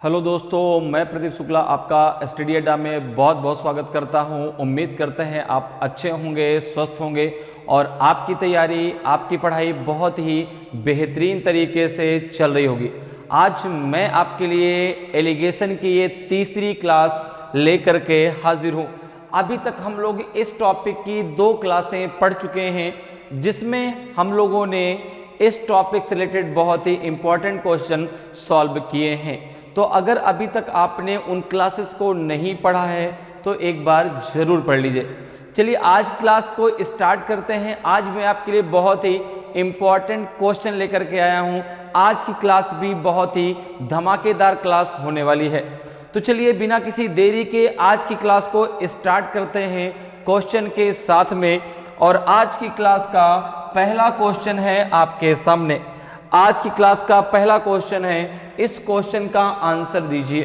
Hello दोस्तों, मैं प्रदीप शुक्ला आपका स्टडी अड्डा में बहुत बहुत स्वागत करता हूं। उम्मीद करते हैं आप अच्छे होंगे, स्वस्थ होंगे और आपकी तैयारी, आपकी पढ़ाई बहुत ही बेहतरीन तरीके से चल रही होगी। आज मैं आपके लिए एलिगेशन की ये तीसरी क्लास लेकर के हाजिर हूं। अभी तक हम लोग इस टॉपिक की 2 क्लासें पढ़ चुके हैं, जिसमें हम लोगों ने इस टॉपिक से रिलेटेड बहुत ही इंपॉर्टेंट क्वेश्चन सॉल्व किए हैं। तो अगर अभी तक आपने उन क्लासेस को नहीं पढ़ा है तो एक बार ज़रूर पढ़ लीजिए। चलिए आज क्लास को स्टार्ट करते हैं। आज मैं आपके लिए बहुत ही इम्पॉर्टेंट क्वेश्चन लेकर के आया हूं। आज की क्लास भी बहुत ही धमाकेदार क्लास होने वाली है। तो चलिए बिना किसी देरी के आज की क्लास को स्टार्ट करते हैं क्वेश्चन के साथ में। और आज की क्लास का पहला क्वेश्चन है आपके सामने। आज की क्लास का पहला क्वेश्चन है, इस क्वेश्चन का आंसर दीजिए।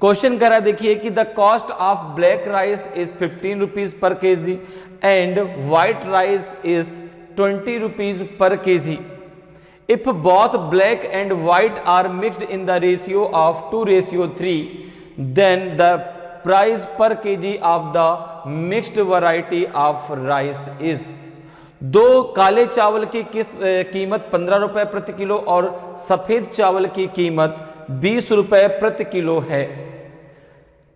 क्वेश्चन कह रहा है, देखिए कि the cost of black rice is 15 rupees per KG and white rice is 20 rupees per kg. If both black and white are mixed in the ratio of 2:3, then the price per KG of the mixed variety of rice is. 2 काले चावल की कीमत 15 रुपए प्रति kilo और सफेद चावल की कीमत 20 रुपए प्रति किलो है।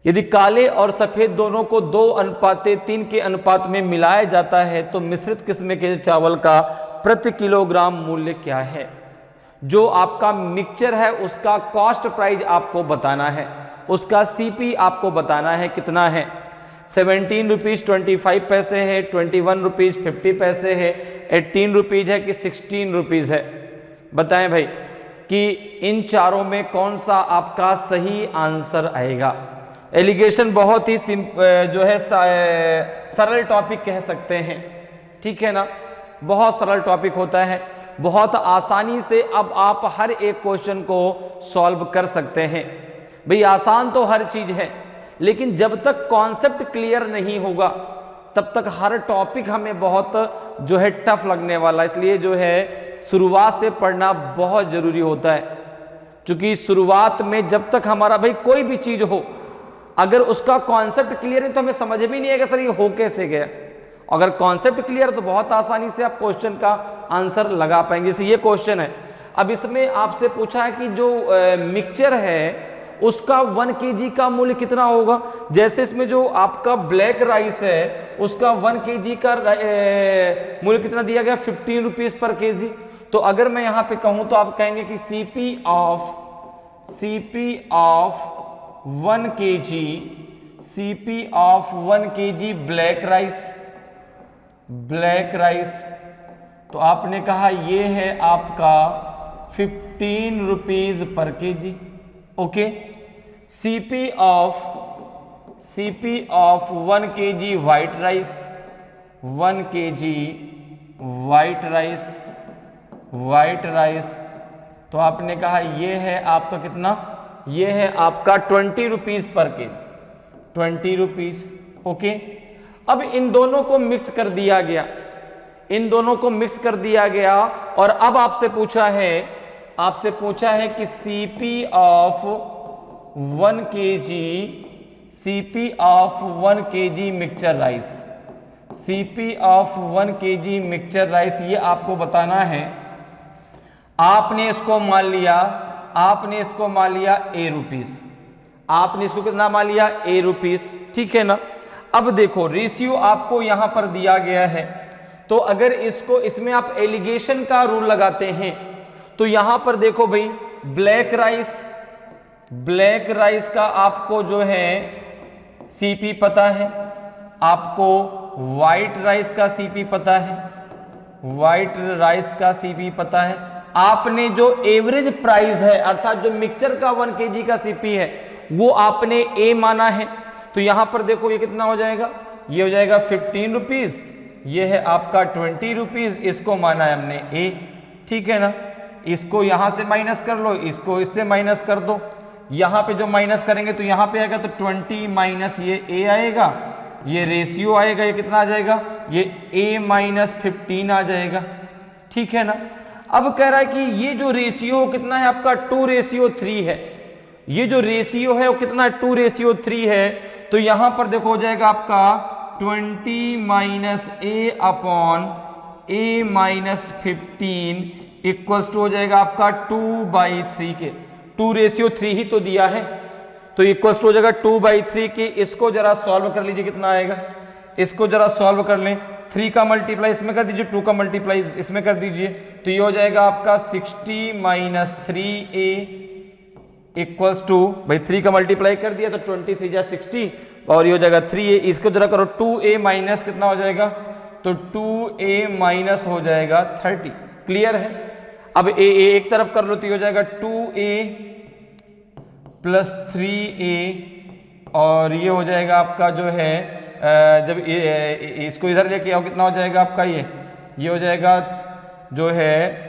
यदि काले और सफेद दोनों को 2:3 के अनुपात में मिलाया जाता है तो मिश्रित किस्म के चावल का प्रति किलोग्राम मूल्य क्या है। जो आपका मिक्सचर है उसका कॉस्ट प्राइस आपको बताना है, उसका सीपी आपको बताना है कितना है। 17 रुपीज़ 25 पैसे है, 21 रुपीज़ 50 पैसे है, 18 रुपीज़ है कि 16 रुपीज़ है। बताएं भाई कि इन चारों में कौन सा आपका सही आंसर आएगा। एलिगेशन बहुत ही जो है सरल टॉपिक कह सकते हैं, ठीक है ना। बहुत सरल टॉपिक होता है, बहुत आसानी से अब आप हर एक क्वेश्चन को सॉल्व कर सकते हैं। भाई आसान तो हर चीज़ है, लेकिन जब तक कॉन्सेप्ट क्लियर नहीं होगा तब तक हर टॉपिक हमें बहुत जो है टफ लगने वाला। इसलिए जो है शुरुआत से पढ़ना बहुत ज़रूरी होता है, क्योंकि शुरुआत में जब तक हमारा भाई कोई भी चीज़ हो, अगर उसका कॉन्सेप्ट क्लियर है तो हमें समझ भी नहीं आएगा सर ये हो कैसे गया। अगर कॉन्सेप्ट क्लियर तो बहुत आसानी से आप क्वेश्चन का आंसर लगा पाएंगे। जैसे ये क्वेश्चन है, अब इसमें आपसे पूछा है कि जो मिक्सचर है उसका 1 kg का मूल्य कितना होगा। जैसे इसमें जो आपका ब्लैक राइस है उसका 1 kg का मूल्य कितना दिया गया, 15 रुपीज पर केजी। तो अगर मैं यहाँ पे कहूँ तो आप कहेंगे कि CP of 1 kg, CP of 1 kg black rice, तो आपने कहा ये है आपका 15 rupees per KG. Okay, CP of 1 kg white rice, 1 kg white rice, तो आपने कहा ये है आपका कितना, ये है आपका 20 rupees per KG, 20 rupees. Okay, अब इन दोनों को मिक्स कर दिया गया, इन दोनों को मिक्स कर दिया गया और अब आपसे पूछा है कि CP of 1 kg, CP of 1 kg mixture rice, CP of 1 kg mixture rice, ये आपको बताना है। आपने इसको मान लिया ए रुपीस, आपने इसको कितना मान लिया, ए रुपीस, ठीक है ना। अब देखो रेशियो आपको यहां पर दिया गया है, तो अगर इसमें आप एलिगेशन का रूल लगाते हैं तो यहां पर देखो भाई ब्लैक राइस का आपको जो है सीपी पता है, आपको व्हाइट राइस का सीपी पता है, व्हाइट राइस का सीपी पता है। आपने जो एवरेज प्राइस है अर्थात जो मिक्सचर का 1 kg का सीपी है वो आपने ए माना है। तो यहां पर देखो ये कितना हो जाएगा, ये हो जाएगा 15 रुपीज, ये है आपका 20 रुपीज, इसको माना है हमने ए, ठीक है ना। इसको यहां से माइनस कर लो, इसको इससे माइनस कर दो, यहां पे जो माइनस करेंगे तो यहां पे आएगा तो 20 माइनस ये ए आएगा, ये रेशियो आएगा, ये कितना आ जाएगा, ये ए माइनस 15 आ जाएगा, ठीक है ना। अब कह रहा है कि ये जो रेशियो कितना है आपका 2:3 है, ये जो रेशियो है वो कितना 2:3 है, तो यहां पर देखो हो जाएगा आपका 20 minus A upon A minus 15 equals to हो जाएगा आपका 2/3 के, 2:3 ही तो दिया है, तो इक्वल्स टू हो जाएगा 2/3 के। इसको जरा सॉल्व कर लीजिए, कितना आएगा, इसको जरा सॉल्व कर लें। 3 का मल्टीप्लाई इसमें कर दीजिए, 2 का मल्टीप्लाई इसमें कर दीजिए, तो ये हो जाएगा आपका 60 माइनस 3a इक्वल्स टू, भाई 3 का मल्टीप्लाई कर दिया तो 23 जा 60 और ये हो जाएगा 3a। इसको जरा करो 2a माइनस कितना हो जाएगा, तो 2a माइनस हो जाएगा 30। क्लियर है। अब a एक तरफ कर लो तो ये हो जाएगा 2a प्लस 3a और ये हो जाएगा आपका जो है जब इसको इधर लेके आओ कितना हो जाएगा आपका, ये हो जाएगा जो है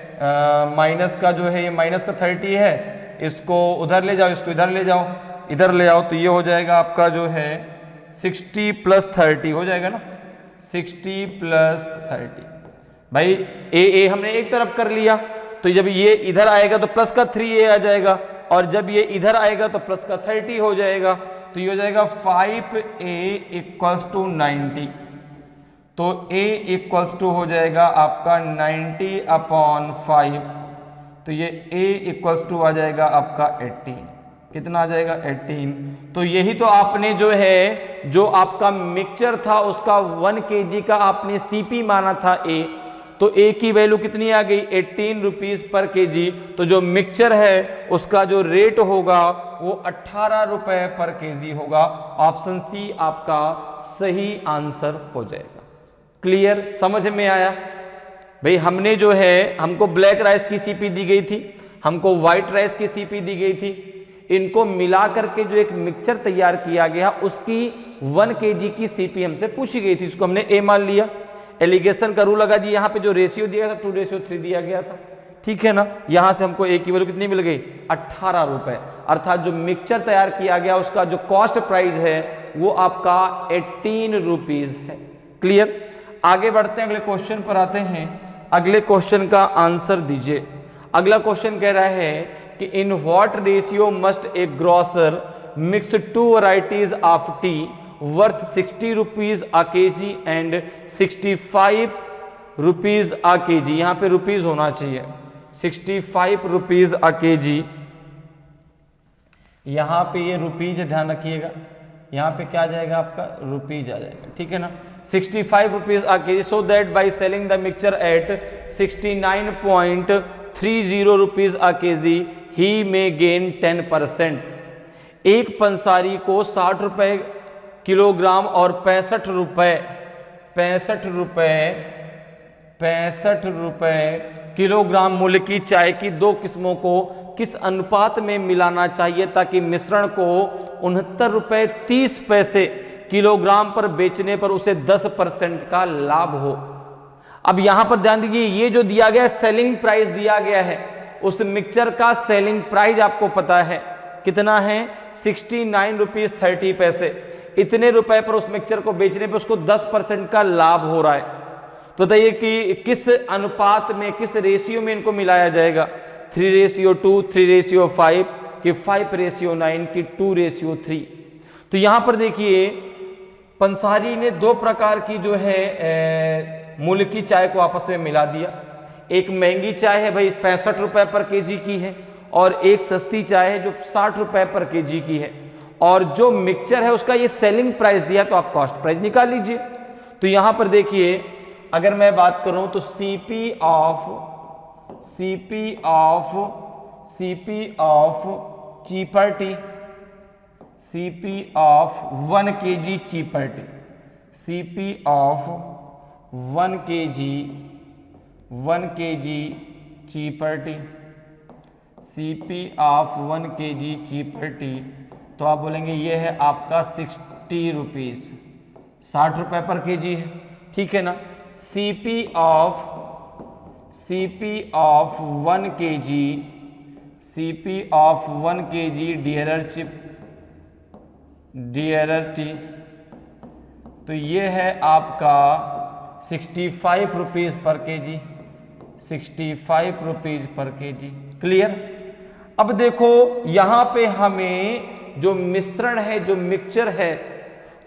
माइनस का जो है, ये माइनस का 30 है, इसको उधर ले जाओ, इसको इधर ले जाओ, इधर ले आओ तो ये हो जाएगा आपका जो है 60 प्लस 30 हो जाएगा ना, 60 प्लस 30। भाई ए हमने एक तरफ कर लिया, तो जब ये इधर आएगा तो प्लस का 3a आ जाएगा और जब ये इधर आएगा तो प्लस का 30 हो जाएगा, तो ये हो जाएगा 5a इक्वल्स टू 90। तो a इक्वल्स टू हो जाएगा आपका 90 अपॉन 5, तो ये a इक्वल्स टू आ जाएगा आपका 18। कितना आ जाएगा 18। तो यही तो आपने जो है, जो आपका मिक्सचर था उसका 1 kg का आपने CP माना था a, तो a की वैल्यू कितनी आ गई 18 रुपीज पर kg। तो जो मिक्सचर है उसका जो रेट होगा वो 18 रुपए पर kg होगा। ऑप्शन सी आपका सही आंसर हो जाएगा। क्लियर, समझ में आया। भाई हमने जो है, हमको ब्लैक राइस की सीपी दी गई थी, हमको व्हाइट राइस की सीपी दी गई थी, इनको मिला करके जो एक मिक्सचर तैयार किया गया उसकी 1 kg की सीपी हमसे पूछी गई थी, इसको हमने ए मान लिया, एलिगेशन का रूल लगा दिया, यहाँ पे जो रेशियो दिया था 2:3 दिया गया था, ठीक है ना। यहाँ से हमको ए की वैल्यू कितनी मिल गई 18 रुपए, अर्थात जो मिक्सचर तैयार किया गया उसका जो कॉस्ट प्राइस है वो आपका 18 रुपीज है। क्लियर। आगे बढ़ते हैं, अगले क्वेश्चन पर आते हैं। अगले क्वेश्चन का आंसर दीजिए। अगला क्वेश्चन कह रहा है कि in what ratio must A grocer mix 2 varieties of T worth 60 rupees a KG and 65 rupees a KG. यहाँ पे रुपीज होना चाहिए, 65 रुपीज अ केजी, यहाँ पे ये रुपीज ध्यान रखिएगा, यहाँ पे क्या आ जाएगा आपका रुपीज आ जाएगा, ठीक है ना। 65 rupees a kg, so that by selling the mixture at 69.30 rupees a kg he may gain 10%। एक पंसारी को 60 रुपए किलोग्राम और 65 रुपए किलोग्राम मूल्य की चाय की 2 किस्मों को किस अनुपात में मिलाना चाहिए ताकि मिश्रण को 69 रुपए 30 पैसे किलोग्राम पर बेचने पर उसे 10% का लाभ हो। अब यहां पर ध्यान दीजिए, ये जो दिया गया सेलिंग प्राइस दिया गया है, उस मिक्सचर का सेलिंग प्राइस आपको पता है कितना है 69 रुपीज 30 पैसे। इतने रुपए पर उस मिक्सचर को बेचने पर उसको 10% का लाभ हो रहा है। तो बताइए कि किस अनुपात में, किस रेशियो में इनको मिलाया जाएगा, 3:2, 3:5 कि 5:9 कि 2:3। तो यहां पर देखिए पंसारी ने 2 प्रकार की जो है मूल्य की चाय को आपस में मिला दिया। एक महंगी चाय है भाई 65 रुपए पर केजी की है, और एक सस्ती चाय है जो 60 रुपए पर केजी की है, और जो मिक्सचर है उसका ये सेलिंग प्राइस दिया, तो आप कॉस्ट प्राइस निकाल लीजिए। तो यहां पर देखिए अगर मैं बात करूं तो CP of cheaper T, CP of 1 kg cheaper T, CP of 1 kg cheaper T, CP of 1 kg cheaper T, तो आप बोलेंगे ये है आपका 60 रुपीज, 60 रुपए पर केजी है, ठीक है ना। CP of 1 kg dearer T, तो ये है आपका 65 rupees per KG, 65 rupees per KG. Clear. अब देखो यहां पे हमें जो मिश्रण है, जो मिक्सचर है,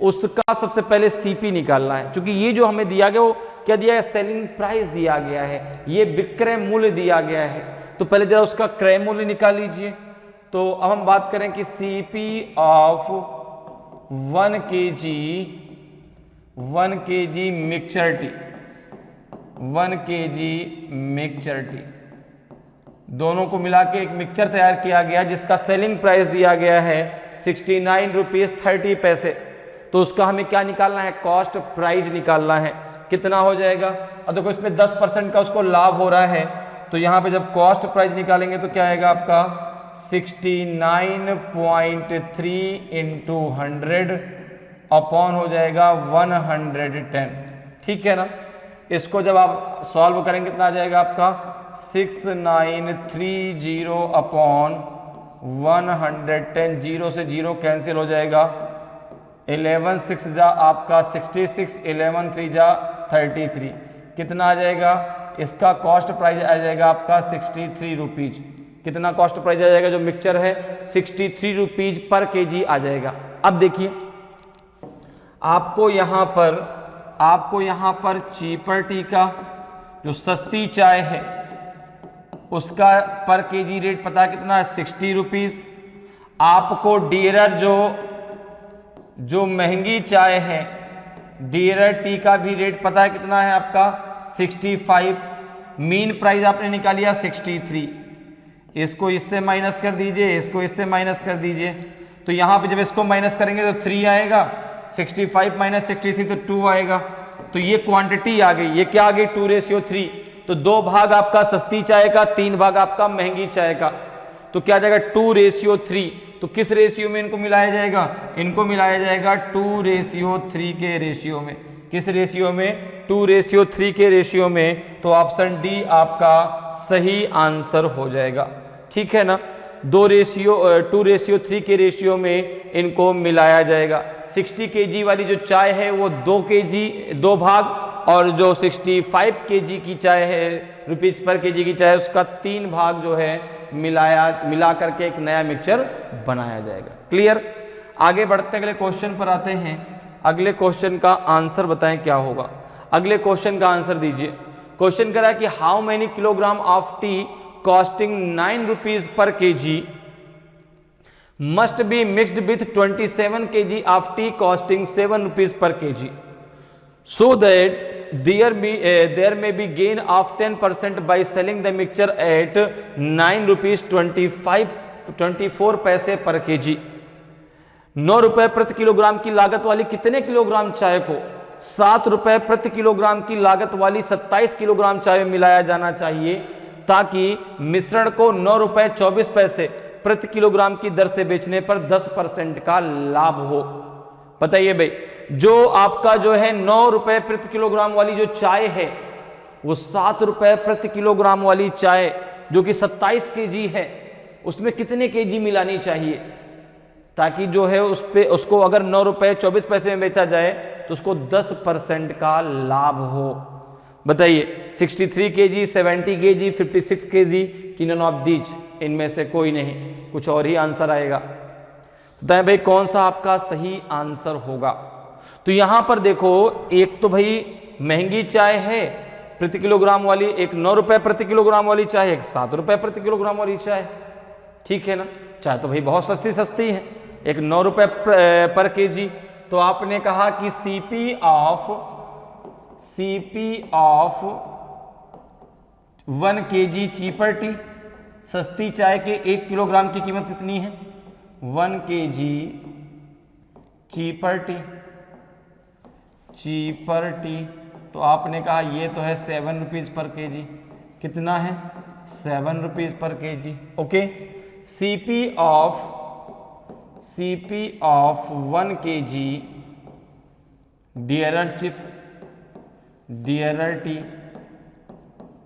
उसका सबसे पहले सीपी निकालना है, क्योंकि ये जो हमें दिया गया वो क्या दिया है, सेलिंग प्राइस दिया गया है, ये विक्रय मूल्य दिया गया है। तो पहले जरा उसका क्रय मूल्य निकाल लीजिए। तो अब हम बात करें कि CP of 1 kg mixture T, 1 kg mixture T, दोनों को मिला के एक मिक्सचर तैयार किया गया जिसका सेलिंग प्राइस दिया गया है 69 रुपीज 30 पैसे। तो उसका हमें क्या निकालना है, कॉस्ट प्राइस निकालना है। कितना हो जाएगा, अब देखो इसमें 10% का उसको लाभ हो रहा है, तो यहां पे जब कॉस्ट प्राइस निकालेंगे तो क्या आएगा आपका 69.3 इंटू 100 अपॉन हो जाएगा 110। ठीक है ना। इसको जब आप सॉल्व करेंगे कितना आ जाएगा आपका 6930 अपॉन 110, 0 से 0 कैंसिल हो जाएगा, 11 6 जा आपका 66, 11 3 जा 33, कितना आ जाएगा, इसका कॉस्ट प्राइस आ जाएगा आपका 63 रुपीज। कितना कॉस्ट प्राइस आ जाएगा, जो मिक्सचर है 63 रुपीज पर केजी आ जाएगा। अब देखिए आपको यहां पर चीपर टी का जो सस्ती चाय है उसका पर केजी रेट पता कितना है, 60 रुपीज। आपको डियरर जो महंगी चाय है, डियरर टी का भी रेट पता है कितना है आपका 65। मीन प्राइस आपने निकालिया 63, इसको इससे माइनस कर दीजिए, इसको इससे माइनस कर दीजिए, तो यहां पे जब इसको माइनस करेंगे तो 3 आएगा, 65 माइनस 63 तो 2 आएगा। तो ये क्वांटिटी आ गई, ये क्या आ गई 2:3। तो 2 भाग आपका सस्ती चाय का, 3 भाग आपका महंगी चाय का, तो क्या आ जाएगा 2:3। तो किस रेशियो में इनको मिलाया जाएगा, इनको मिलाया जाएगा 2:3 के रेशियो में। किस रेशियो में, 2:3 के रेशियो में। तो ऑप्शन डी आपका सही आंसर हो जाएगा। ठीक है ना, 2:3 के रेशियो में इनको मिलाया जाएगा। 60 kg वाली जो चाय है वो 2 भाग, और जो 65 kg की चाय है, रुपीज पर केजी की चाय, उसका 3 भाग जो है मिला करके एक नया मिक्सचर बनाया जाएगा। क्लियर। आगे बढ़ते अगले क्वेश्चन पर आते हैं। अगले क्वेश्चन का आंसर बताएं क्या होगा। अगले क्वेश्चन का आंसर दीजिए। क्वेश्चन कह रहा है कि how many kilogram of T costing 9 rupees per KG must be mixed with 27 kg of tea costing 7 rupees per kg, so that there may be gain of 10% by selling the mixture at 9 rupees 24 पैसे per KG. 9 रुपए प्रति kilogram की लागत वाली कितने kilogram चाय को 7 रुपए प्रति किलोग्राम की लागत वाली 27 किलोग्राम चाय में मिलाया जाना चाहिए, ताकि मिश्रण को 9 रुपए 24 पैसे प्रति किलोग्राम की दर से बेचने पर 10% का लाभ हो। बताइए भाई, जो आपका जो है 9 रुपए प्रति किलोग्राम वाली जो चाय है, वो 7 रुपए प्रति किलोग्राम वाली चाय जो कि 27 केजी है, उसमें कितने केजी मिलानी चाहिए, ताकि जो है उसको अगर 9 रुपए 24 पैसे में बेचा जाए तो उसको 10% का लाभ हो। बताइए 63 केजी, 70 केजी, 56 केजी की, नन ऑफ दीज, इनमें से कोई नहीं, कुछ और ही आंसर आएगा। बताएं भाई कौन सा आपका सही आंसर होगा। तो यहां पर देखो, एक तो भाई महंगी चाय है प्रति किलोग्राम वाली, एक 9 रुपए प्रति किलोग्राम वाली चाय, एक 7 रुपए प्रति किलोग्राम वाली चाय। ठीक है ना, चाय तो भाई बहुत सस्ती है, एक 9 रुपए पर केजी। तो आपने कहा कि CP of 1 kg cheaper T, सस्ती चाय के 1 किलोग्राम की कीमत कितनी है, 1 kg चीपर टी। तो आपने कहा ये तो है 7 रुपीज पर केजी। कितना है, 7 rupees per KG. Okay. CP of 1 kg dearer T,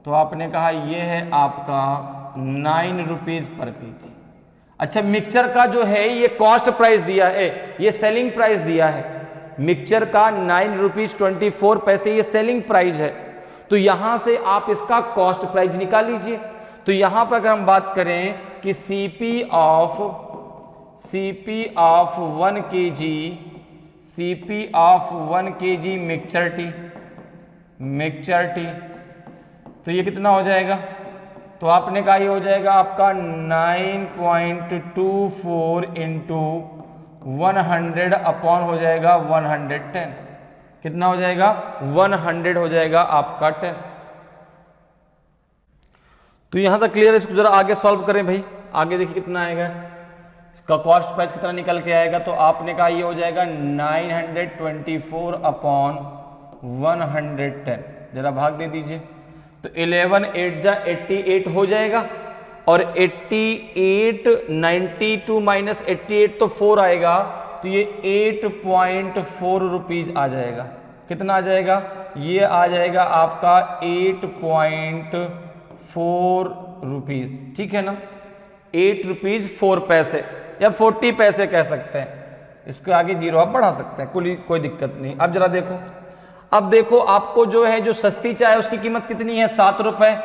तो आपने कहा ये है आपका 9 रुपीज पर केजी। अच्छा, मिक्सचर का जो है ये कॉस्ट प्राइस दिया है, ये सेलिंग प्राइस दिया है। मिक्सचर का 9 रुपीज 24 पैसे ये सेलिंग प्राइस है। तो यहां से आप इसका कॉस्ट प्राइस निकाल लीजिए। तो यहां पर अगर हम बात करें कि कि CP of 1 kg, CP of 1 kg mixture T, तो ये कितना हो जाएगा? तो आपने कहा ये हो जाएगा आपका 9.24 इंटू 100 अपॉन हो जाएगा 110। कितना हो जाएगा? 100 हो जाएगा आपका 10। तो यहां तक क्लियर है। इसको जरा आगे सॉल्व करें भाई। आगे देखिए कितना आएगा, इसका कॉस्ट प्राइस कितना निकल के आएगा। तो आपने कहा ये हो जाएगा 924 अपॉन 110। जरा भाग दे दीजिए। तो 11 8 जा 88 हो जाएगा, और 88 92 माइनस 88 तो 4 आएगा, तो ये 8.4 रुपीज आ जाएगा। कितना आ जाएगा? ये आ जाएगा आपका 8.4 रुपीज। ठीक है ना, 8 रुपीज 4 पैसे या 40 पैसे कह सकते हैं। इसके आगे जीरो आप बढ़ा सकते हैं, कोई दिक्कत नहीं। अब जरा देखो, अब देखो आपको जो है जो सस्ती चाय उसकी कीमत कितनी है? 7 रुपए।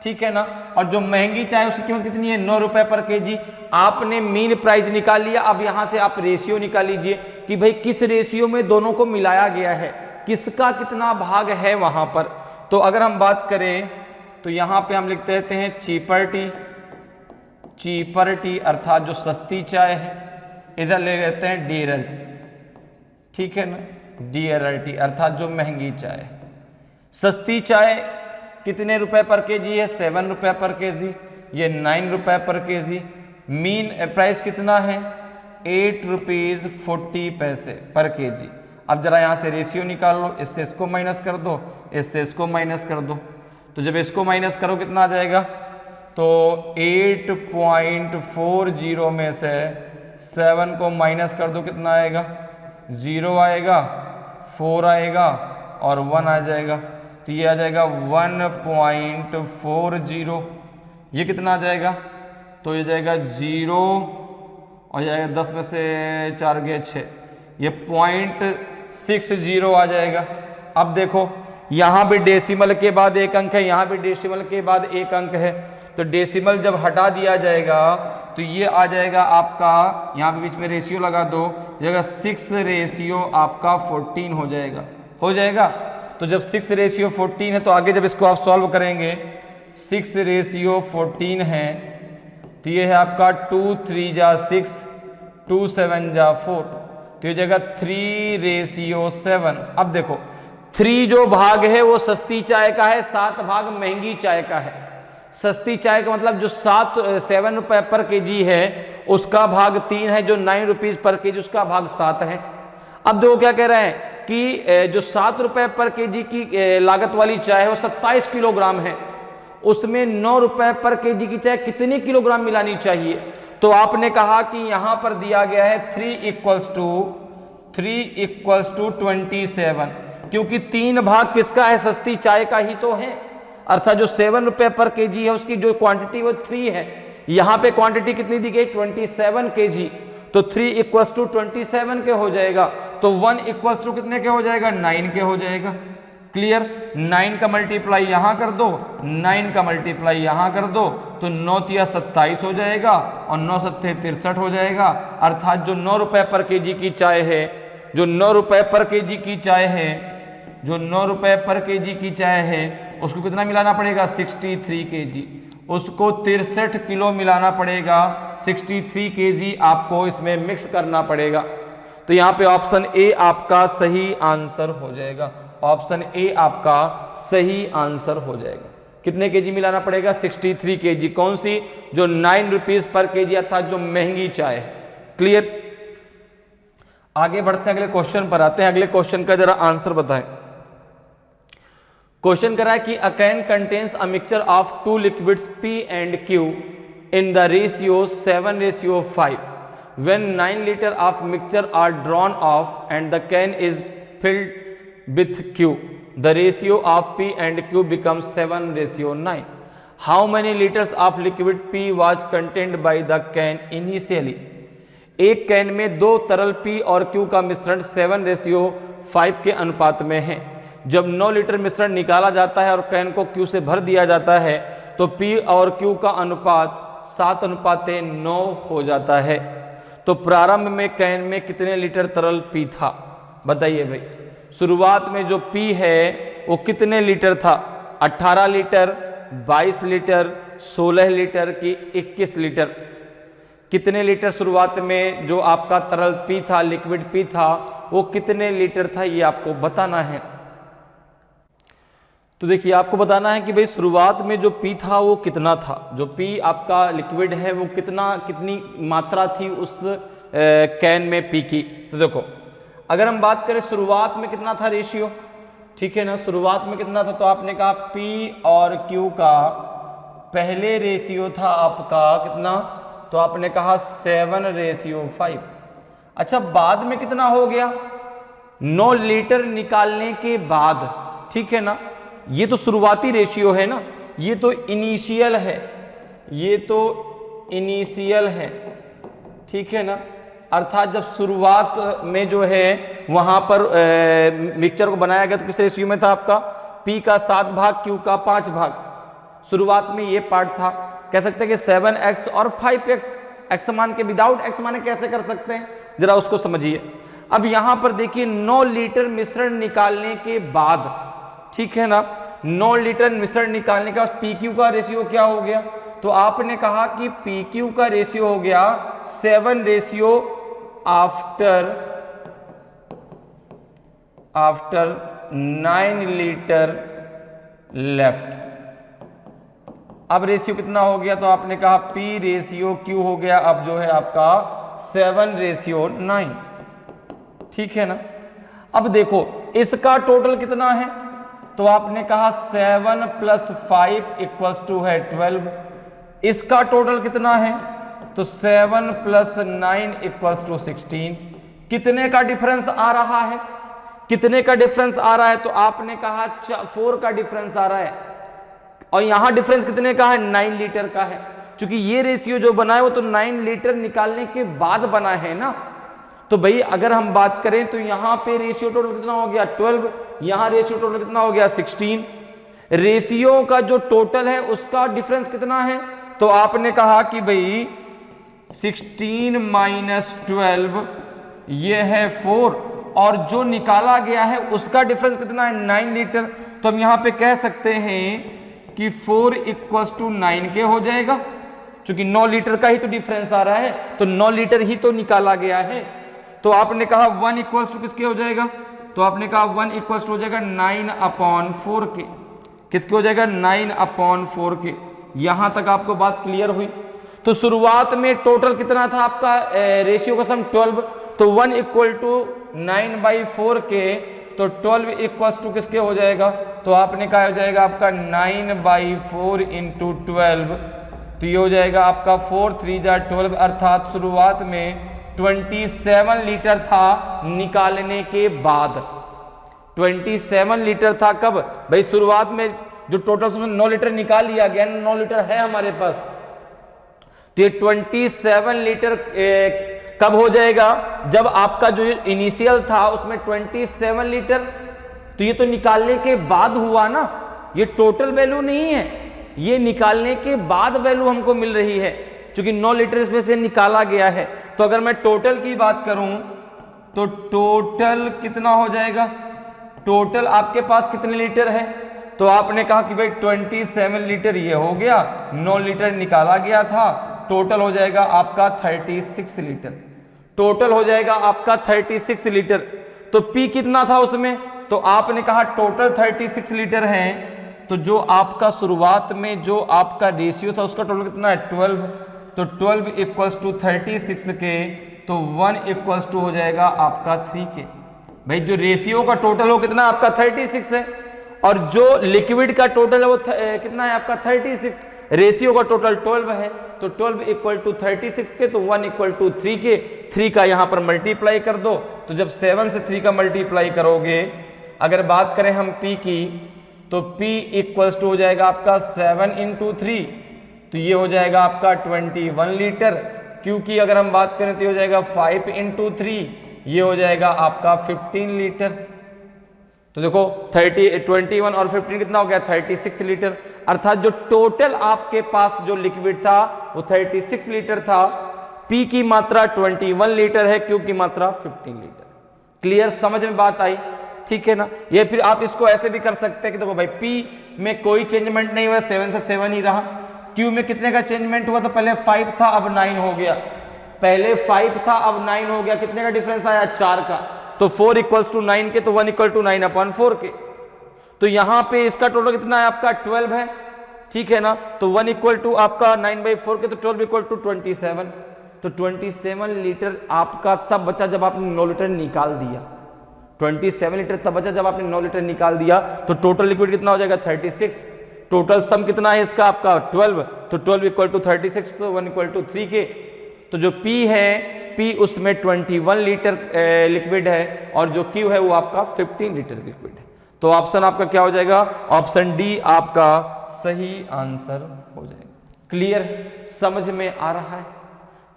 ठीक है ना, और जो महंगी चाय उसकी कीमत कितनी है? 9 रुपए पर केजी। आपने मीन प्राइस निकाल लिया। अब यहां से आप रेशियो निकाल लीजिए कि भाई किस रेशियो में दोनों को मिलाया गया है, किसका कितना भाग है वहां पर। तो अगर हम बात करें तो यहां पे हम लिखते रहते हैं चीपर टी अर्थात जो सस्ती चाय है। इधर ले लेते हैं डियरर, ठीक है ना, डियरर टी अर्थात जो महंगी चाय है। सस्ती चाय कितने रुपए पर केजी है? 7 रुपए पर केजी। ये 9 रुपए पर केजी। मीन प्राइस कितना है? 8 रुपीज 40 पैसे पर केजी। अब जरा यहां से रेशियो निकाल लो, इससे इसको माइनस कर दो, इससे इसको माइनस कर दो। तो जब इसको माइनस करो कितना आ जाएगा? तो 8.40 में से 7 को माइनस कर दो, कितना आएगा? 0 आएगा, 4 आएगा और 1 आ जाएगा। तो ये आ जाएगा 1.40। ये कितना आ जाएगा? तो ये जाएगा 0 और जाएगा 10 में से 4 गए 6, ये 0.60 आ जाएगा। अब देखो यहाँ भी डेसिमल के बाद एक अंक है, यहाँ भी डेसिमल के बाद एक अंक है। तो डेसिमल जब हटा दिया जाएगा तो ये आ जाएगा आपका, यहाँ पे बीच में रेशियो लगा दो, जगह 6 रेशियो आपका 14 हो जाएगा। हो जाएगा। तो जब 6 रेशियो 14 है तो आगे जब इसको आप सॉल्व करेंगे 6 रेशियो 14 है तो ये है आपका 2 3 जा 6, 2 7 जा 4, तो ये जगह 3 रेशियो 7। अब देखो 3 जो भाग है वो सस्ती चाय का है, 7 भाग महंगी चाय का है। सस्ती चाय का मतलब जो 7 रुपए पर केजी है उसका भाग 3 है, जो 9 रुपीज पर केजी उसका भाग 7 है। अब देखो क्या कह रहे हैं कि जो 7 रुपए पर केजी की लागत वाली चाय है वो 27 किलोग्राम है, उसमें 9 रुपए पर केजी की चाय कितनी किलोग्राम मिलानी चाहिए? तो आपने कहा कि यहां पर दिया गया है 3 इक्वल्स टू 27, क्योंकि 3 भाग किसका है? सस्ती चाय का ही तो है। अर्थात जो 7 रुपए पर केजी है उसकी जो क्वांटिटी वो 3 है, यहां पे क्वांटिटी कितनी दी गई? 27 केजी। तो 3 इक्वल्स टू 27 के हो जाएगा, तो 1 इक्वल्स टू कितने के हो जाएगा? 9 के हो जाएगा। क्लियर? 9 का मल्टीप्लाई यहां कर दो, 9 का मल्टीप्लाई यहां कर दो, तो 9 तिया 27 हो जाएगा और 9 सत्ते 63 हो जाएगा। अर्थात जो 9 रुपए पर केजी की चाय है, जो 9 रुपए पर केजी की चाय है, जो 9 रुपए पर केजी की चाय है उसको कितना मिलाना पड़ेगा? 63 केजी। उसको 63 किलो मिलाना पड़ेगा। 63 केजी आपको इसमें मिक्स करना पड़ेगा। तो यहाँ पे ऑप्शन ए आपका सही आंसर हो जाएगा। ऑप्शन ए आपका सही आंसर हो जाएगा। कितने केजी मिलाना पड़ेगा? 63 केजी। कौन सी? जो 9 रुपीज पर केजी अर्थात जो महंगी चाय है। क्लियर? आगे बढ़ते हैं, अगले क्वेश्चन पर आते हैं। अगले क्वेश्चन का जरा आंसर बताएं। क्वेश्चन करा है कि a can contains a mixture of 2 liquids P and Q in the ratio 7:5 when 9 liters of mixture are drawn off and the can is filled with Q. The ratio of P and Q becomes 7:9. How many liters of liquid P was contained by the can initially? एक can में 2 तरल P और Q का मिश्रण 7:5 के अनुपात में है। जब 9 लीटर मिश्रण निकाला जाता है और कैन को Q से भर दिया जाता है तो P और Q का अनुपात 7:9 हो जाता है। तो प्रारंभ में कैन में कितने लीटर तरल पी था, बताइए भाई। शुरुआत में जो पी है वो कितने लीटर था, 18 लीटर, 22 लीटर, 16 लीटर की 21 लीटर। कितने लीटर शुरुआत में जो आपका तरल पी था, लिक्विड पी था, वो कितने लीटर था, ये आपको बताना है। तो देखिए आपको बताना है कि भाई शुरुआत में जो पी था वो कितना था, जो पी आपका लिक्विड है वो कितनी मात्रा थी उस कैन में पी की। तो देखो अगर हम बात करें शुरुआत में कितना था रेशियो, ठीक है ना, शुरुआत में कितना था, तो आपने कहा पी और क्यू का पहले रेशियो था आपका कितना, तो आपने कहा 7:5। अच्छा बाद में कितना हो गया, 9 लीटर निकालने के बाद, ठीक है ना, ये तो शुरुआती रेशियो है ना, ये तो इनिशियल है, ये तो इनिशियल है, ठीक है ना। अर्थात जब शुरुआत में जो है वहां पर मिक्सचर को बनाया गया तो किस रेशियो में था आपका, P का 7 भाग Q का 5 भाग। शुरुआत में ये पार्ट था, कह सकते हैं कि 7x और 5x, x मान के विदाउट x माने कैसे कर सकते हैं, जरा उसको समझिए। अब यहां पर देखिए 9 लीटर मिश्रण निकालने के बाद, ठीक है ना, 9 लीटर मिश्रण निकालने के बाद PQ का रेशियो क्या हो गया, तो आपने कहा कि PQ का रेशियो हो गया 7 रेशियो आफ्टर 9 लीटर लेफ्ट। अब रेशियो कितना हो गया, तो आपने कहा P रेशियो Q हो गया अब जो है आपका 7:9, ठीक है ना। अब देखो इसका टोटल कितना है, तो आपने कहा 7 + 5 = 12। इसका टोटल कितना है, तो 7 + 9 = 16। कितने का डिफरेंस आ रहा है, कितने का डिफरेंस आ रहा है, तो आपने कहा 4 का डिफरेंस आ रहा है, और यहां डिफरेंस कितने का है, 9 लीटर का है। क्योंकि ये रेशियो जो बना है वो तो 9 लीटर निकालने के बाद बना है ना। तो भाई अगर हम बात करें तो यहां पे रेशियो टोटल कितना हो गया 12, यहां रेशियो टोटल कितना हो गया 16। रेशियो का जो टोटल है उसका डिफरेंस कितना है, तो आपने कहा कि भाई 16 - 12 ये है 4, और जो निकाला गया है उसका डिफरेंस कितना है 9 लीटर। तो हम यहां पे कह सकते हैं कि 4 = 9 के हो जाएगा, क्योंकि 9 लीटर का ही तो डिफरेंस आ रहा है, तो 9 लीटर ही तो निकाला गया है। तो आपने कहा 1 = किसके हो जाएगा, तो आपने कहा 1 = हो जाएगा 9/4 के, किसके हो जाएगा 9/4 के। यहां तक आपको बात क्लियर हुई। तो शुरुआत में टोटल कितना था आपका रेशियो का सम 12, तो 1 = 9/4 के, तो 12 = किसके हो जाएगा, तो आपने कहा हो जाएगा आपका 9/4 × 12, तो ये हो जाएगा आपका 4 × 3 = 12। अर्थात शुरुआत में 27 लीटर था निकालने के बाद, 27 लीटर था कब भाई, शुरुआत में जो टोटल 9 लीटर निकाल लिया गया, 9 लीटर है हमारे पास, तो ये 27 लीटर कब हो जाएगा, जब आपका जो इनिशियल था उसमें 27 लीटर, तो ये तो निकालने के बाद हुआ ना, ये टोटल वैल्यू नहीं है, ये निकालने के बाद वैल्यू हमको मिल रही है, क्योंकि 9 लीटर इसमें से निकाला गया है। तो अगर मैं टोटल की बात करूं तो टोटल कितना हो जाएगा, टोटल आपके पास कितने लीटर है, तो आपने कहा कि भाई 27 लीटर ये हो गया, 9 लीटर निकाला गया था, टोटल हो जाएगा आपका 36 लीटर, टोटल हो जाएगा आपका 36 लीटर। तो P कितना था उसमें, तो आपने कहा टोटल 36 लीटर है, तो जो आपका शुरुआत में जो आपका रेशियो था उसका टोटल कितना है 12, तो 12 = 36 के, तो 1 = हो जाएगा आपका 3 के। भाई जो रेशियो का टोटल हो कितना आपका 36 है, और जो लिक्विड का टोटल है वो कितना है आपका 36, रेशियो का टोटल 12 है, तो 12 = 36 के, तो 1 = 3 के, 3 का यहाँ पर मल्टीप्लाई कर दो, तो जब 7 से 3 का मल्टीप्लाई करोगे, अगर बात करें हम P की, तो P = हो जाएगा आपका 7 × 3, तो ये हो जाएगा आपका 21 लीटर। क्योंकि अगर हम बात करें तो ये हो जाएगा 5 × 3, ये हो जाएगा आपका 15 लीटर। तो देखो 21 और 15 कितना हो गया 36 लीटर, अर्थात जो टोटल आपके पास जो लिक्विड था वो 36 लीटर था। P की मात्रा 21 लीटर है, Q की मात्रा 15 लीटर। क्लियर, समझ में बात आई? ठीक है ना। ये फिर आप इसको ऐसे भी कर सकते हैं कि देखो भाई P में कोई चेंजमेंट नहीं हुआ, 7 से 7 ही रहा। Q में कितने का चेंजमेंट हुआ? तो पहले 5 था अब 9 हो गया, पहले 5 था अब 9 हो गया। कितने का डिफरेंस आया? 4 का। तो 4 इक्वल्स टू 9 के, तो 1 इक्वल टू 9/4 के। तो यहां पे इसका टोटल कितना है आपका? 12 है, ठीक है ना। तो 1 इक्वल टू आपका 9/4 के, तो 12 इक्वल टू 27। तो 27 लीटर आपका तब बचा जब आपने 9 लीटर निकाल दिया। 27 लीटर तब बचा जब आपने 9 लीटर निकाल दिया। तो टोटल लिक्विड कितना हो जाएगा? 36। टोटल सम कितना है इसका आपका? 12। तो 12 इक्वल टू 36, तो 1 इक्वल टू 3 के। तो जो P है, P उसमें 21 लीटर लिक्विड है और जो Q है वो आपका 15 लीटर लिक्विड है। तो ऑप्शन आपका क्या हो जाएगा? ऑप्शन डी आपका सही आंसर हो जाएगा। क्लियर, समझ में आ रहा है?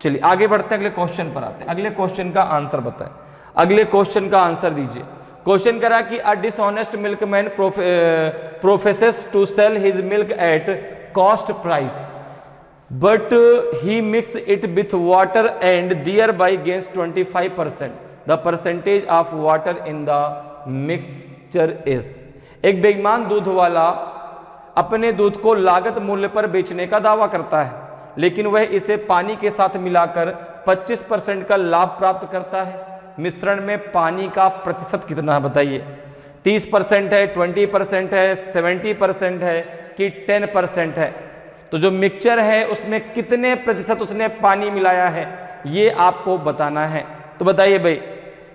चलिए आगे बढ़ते हैं, अगले क्वेश्चन पर आते हैं। अगले क्वेश्चन का आंसर बताएं, अगले क्वेश्चन का आंसर दीजिए। क्वेश्चन करा कि a dishonest milkman professes to sell his milk at cost price but he mix it with water and thereby gains 25%. The percentage of water in the mixture is। एक बेईमान दूध वाला अपने दूध को लागत मूल्य पर बेचने का दावा करता है, लेकिन वह इसे पानी के साथ मिलाकर 25% का लाभ प्राप्त करता है। मिश्रण में पानी का प्रतिशत कितना है बताइए? 30% है, 20% है, 70% है कि 10% है? तो जो मिक्सचर है उसमें कितने प्रतिशत उसने पानी मिलाया है ये आपको बताना है। तो बताइए भाई,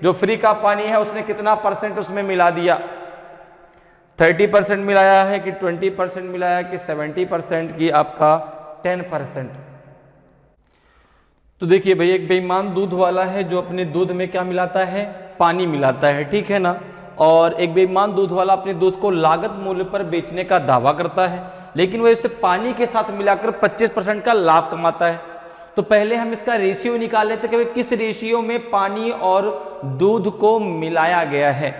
जो फ्री का पानी है उसने कितना परसेंट उसमें मिला दिया? 30% मिलाया है कि 20% मिलाया कि 70% की आपका 10%? तो देखिए भाई, एक बेईमान दूध वाला है जो अपने दूध में क्या मिलाता है? पानी मिलाता है, ठीक है ना। और एक बेईमान दूध वाला अपने दूध को लागत मूल्य पर बेचने का दावा करता है, लेकिन वह इसे पानी के साथ मिलाकर 25% का लाभ कमाता है। तो पहले हम इसका रेशियो निकाल लेते हैं कि किस रेशियो में पानी और दूध को मिलाया गया है।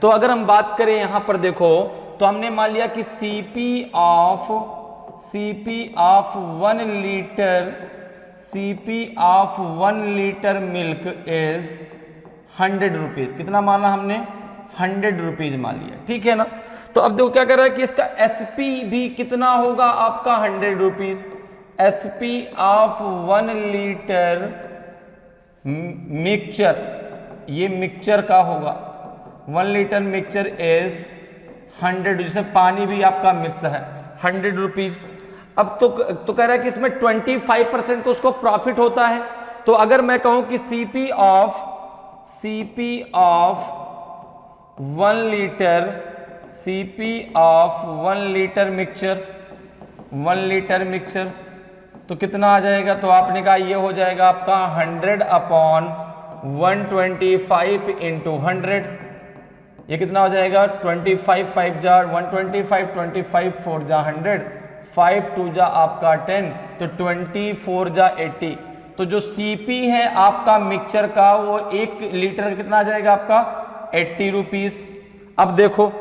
तो अगर हम बात करें यहां पर देखो, तो हमने मान लिया कि CP of 1 litre milk is 100 rupees. कितना माना हमने? 100 रुपीज मान लिया, ठीक है ना। तो अब देखो क्या कर रहा है कि इसका SP भी कितना होगा आपका? 100 rupees. SP of 1 litre mixture, ये मिक्सचर का होगा। 1 लीटर मिक्सचर इज 100, जिसमें पानी भी आपका मिक्स है, 100 रुपीज। अब तो कह रहा है कि इसमें 25% को उसको प्रॉफिट होता है। तो अगर मैं कहूं कि CP of 1 litre mixture, 1 litre mixture, तो कितना आ जाएगा? तो आपने कहा ये हो जाएगा आपका 100/125 इंटू 100। ये कितना हो जाएगा? 25 5 जा 125, 25 4 जा 100, 5 2 जा आपका 10, तो 24 जा 80। तो जो CP है आपका मिक्सचर का वो 1 लीटर का कितना आ जाएगा आपका? 80 रुपीज। अब देखो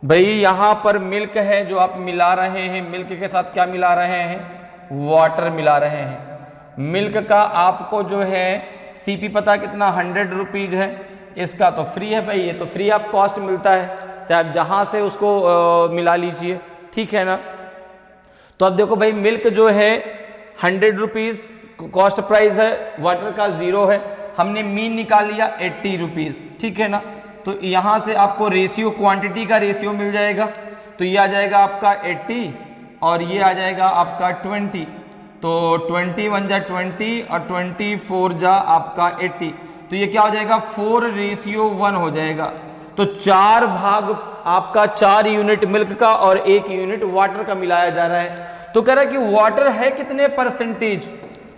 भाई, यहां पर मिल्क है जो आप मिला रहे हैं, मिल्क के साथ क्या मिला रहे हैं? वाटर मिला रहे हैं। मिल्क का आपको जो है CP पता कितना? 100 रुपीज है। इसका तो फ्री है भाई, ये तो फ्री आप कॉस्ट मिलता है, चाहे आप जहां से उसको मिला लीजिए, ठीक है ना। तो अब देखो भाई, मिल्क जो है 100 रुपीज कॉस्ट प्राइस है, वाटर का 0 है, हमने मीन निकाल लिया 80 रुपीज, ठीक है ना। तो यहां से आपको रेशियो, क्वांटिटी का रेशियो मिल जाएगा। तो ये आ जाएगा आपका 80 और ये आ जाएगा आपका 20। तो 21 जा 20 और 24 जा आपका 80। तो ये क्या हो जाएगा? 4:1 हो जाएगा। तो 4 भाग आपका 4 यूनिट मिल्क का और 1 यूनिट वाटर का मिलाया जा रहा है। तो कह रहा है कि वाटर है कितने परसेंटेज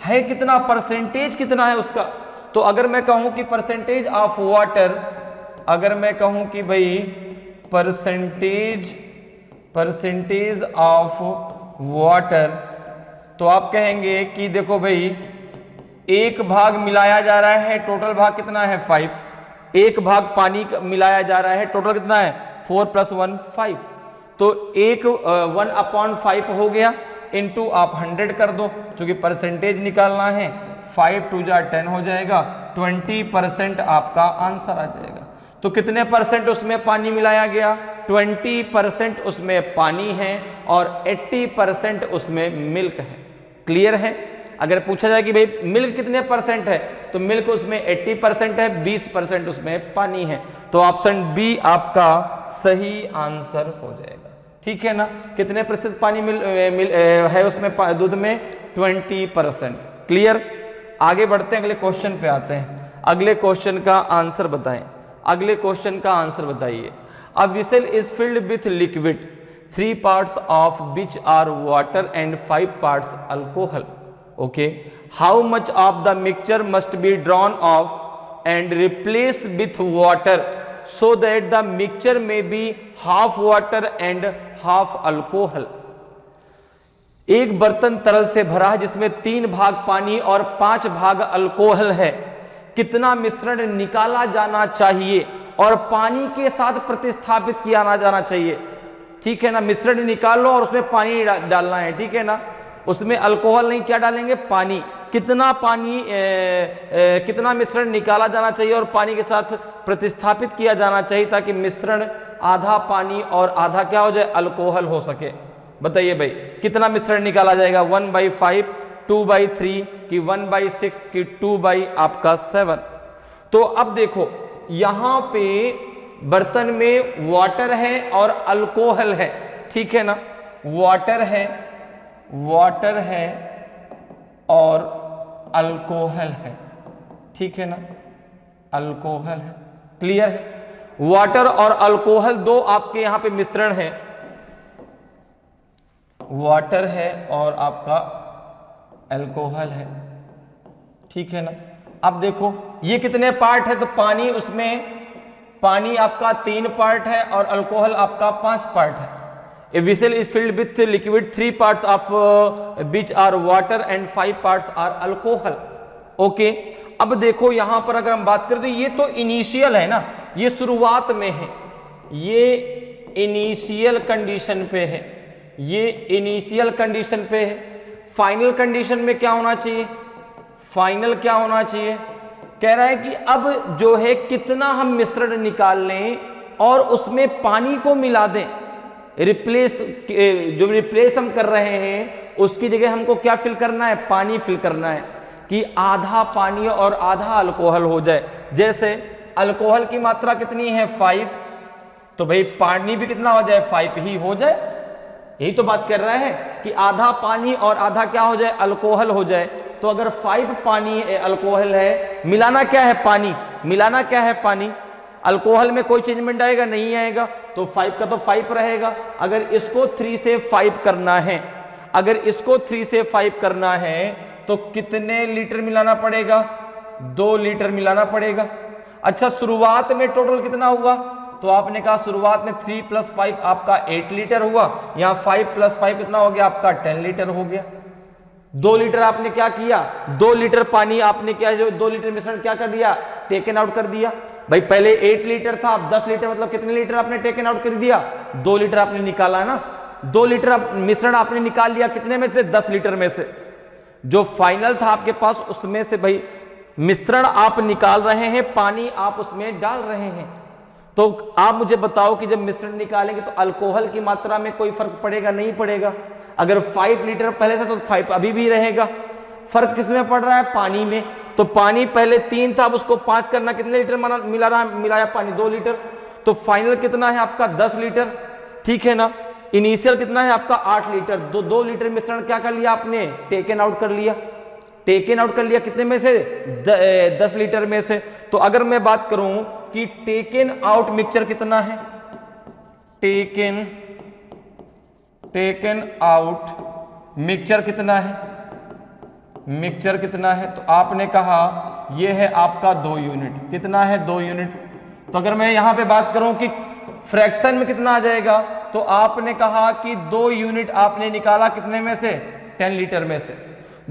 है, कितना परसेंटेज कितना है उसका। तो अगर मैं कहूं कि परसेंटेज ऑफ वाटर, अगर मैं कहूं कि भाई परसेंटेज ऑफ वाटर, तो आप कहेंगे कि देखो भाई 1 भाग मिलाया जा रहा है, टोटल भाग कितना है 5, 1 भाग पानी मिलाया जा रहा है, टोटल कितना है 4 + 1 5, तो 1/5 हो गया, इनटू आप 100 कर दो, क्योंकि परसेंटेज निकालना है, 5 2 जा 10 हो जाएगा, 20% आपका आंसर आ जाएगा। तो कितने परसेंट उसमें पानी मिलाया गया, 20% उसमें पानी है और 80% उसमें मिल्क है। क्लियर है? अगर पूछा जाए कि भाई मिल्क कितने परसेंट है, तो मिल्क उसमें 80% है, 20% उसमें पानी है, तो ऑप्शन बी आपका सही आंसर हो जाएगा। ठीक है ना? कितने प्रतिशत पानी है उसमें दूध में, 20%। क्लियर? आगे बढ़ते हैं, अगले क्वेश्चन पे आते हैं। अगले क्वेश्चन का आंसर बताएं, अगले क्वेश्चन का आंसर बताइए। अ whistle is filled with liquid, 3 parts of which are water and 5 parts alcohol. Okay, how much of the mixture must be drawn off and replaced with water so that the mixture may be half water and half alcohol? एक बर्तन तरल से भरा है जिसमें 3 भाग पानी और 5 भाग अल्कोहल है। कितना मिश्रण निकाला जाना चाहिए और पानी के साथ प्रतिस्थापित किया जाना चाहिए। ठीक है ना? मिश्रण निकाल लो और उसमें पानी डालना है। ठीक है ना? उसमें अल्कोहल नहीं, क्या डालेंगे, पानी। कितना पानी कितना मिश्रण निकाला जाना चाहिए और पानी के साथ प्रतिस्थापित किया जाना चाहिए ताकि मिश्रण आधा पानी और आधा क्या हो जाए, अल्कोहल हो सके। बताइए भाई कितना मिश्रण निकाला जाएगा, 1/5, 2/3 कि 1/6 कि 2/7। तो अब देखो यहां पे बर्तन में वाटर है और अल्कोहल है। ठीक है ना? वाटर है और अल्कोहल है। ठीक है ना? अल्कोहल है। क्लियर है? वाटर और अल्कोहल दो आपके यहां पे मिश्रण है, वाटर है और आपका अल्कोहल है। ठीक है ना? अब देखो ये कितने पार्ट है, तो पानी उसमें, पानी आपका 3 पार्ट है और अल्कोहल आपका 5 पार्ट है। A vessel is filled with liquid, 3 parts of which are water and 5 parts are alcohol. Okay, अब देखो यहां पर अगर हम बात करें तो ये तो इनिशियल है ना, ये शुरुआत में है, ये इनिशियल कंडीशन पे है, ये इनिशियल कंडीशन पे है। फाइनल कंडीशन में क्या होना चाहिए, फाइनल क्या होना चाहिए, कह रहा है कि अब जो है कितना हम मिश्रण निकाल लें और उसमें पानी को मिला दें, रिप्लेस, जो रिप्लेस हम कर रहे हैं उसकी जगह हमको क्या फिल करना है, पानी फिल करना है, कि आधा पानी और आधा अल्कोहल हो जाए। जैसे अल्कोहल की मात्रा कितनी है 5, तो भाई पानी भी कितना हो जाए, 5 ही हो जाए। यही तो बात कर रहा है कि आधा पानी और आधा क्या हो जाए, अल्कोहल हो जाए। तो अगर 5 पानी अल्कोहल है, मिलाना क्या है, पानी, मिलाना क्या है, पानी। अल्कोहल में कोई चेंजमेंट आएगा, नहीं आएगा, तो 5 का तो 5 रहेगा। अगर इसको 3 से 5 करना है, अगर इसको 3 से 5 करना है तो कितने लीटर मिलाना पड़ेगा, 2 लीटर मिलाना पड़ेगा। अच्छा, शुरुआत में टोटल कितना हुआ, तो आपने कहा शुरुआत में 3 + 5 आपका 8 लीटर हुआ, यहां 5 + 5 कितना हो गया आपका 10 लीटर हो गया। 2 लीटर आपने क्या किया, 2 लीटर पानी आपने क्या, जो 2 लीटर मिश्रण क्या कर दिया, टेकन आउट कर दिया। भाई पहले 8 लीटर था, अब 10 लीटर, मतलब कितने लीटर आपने टेकन आउट कर दिया, 2 लीटर आपने निकाला है ना। 2 लीटर मिश्रण आपने निकाल लिया, कितने में से, 10 लीटर में से। जो फाइनल था आपके पास उसमें से भाई मिश्रण आप निकाल रहे हैं, पानी आप उसमें डाल रहे हैं। तो आप मुझे बताओ कि जब मिश्रण निकालेंगे तो अल्कोहल की मात्रा में कोई फर्क पड़ेगा, नहीं पड़ेगा। अगर 5 लीटर पहले से, तो 5 अभी भी रहेगा। फर्क किसमें पड़ रहा है, पानी में। तो पानी पहले 3 था, अब उसको 5 करना, कितने लीटर मिलाया पानी, 2 लीटर। तो फाइनल कितना है आपका 10 लीटर। ठीक है ना? इनिशियल कितना है आपका 8 लीटर। 2 लीटर मिश्रण क्या कर लिया आपने, टेकन आउट कर लिया। टेकन आउट कर लिया कितने में से, 10 लीटर में से। तो अगर मैं बात करूं कि टेकन आउट मिक्सचर कितना है, टेकन आउट मिक्सचर कितना है, मिक्सचर कितना है, तो आपने कहा यह है आपका 2 यूनिट। कितना है, 2 यूनिट। तो अगर मैं यहां पे बात करूं कि फ्रैक्शन में कितना आ जाएगा, तो आपने कहा कि 2 यूनिट आपने निकाला कितने में से, 10 लीटर में से।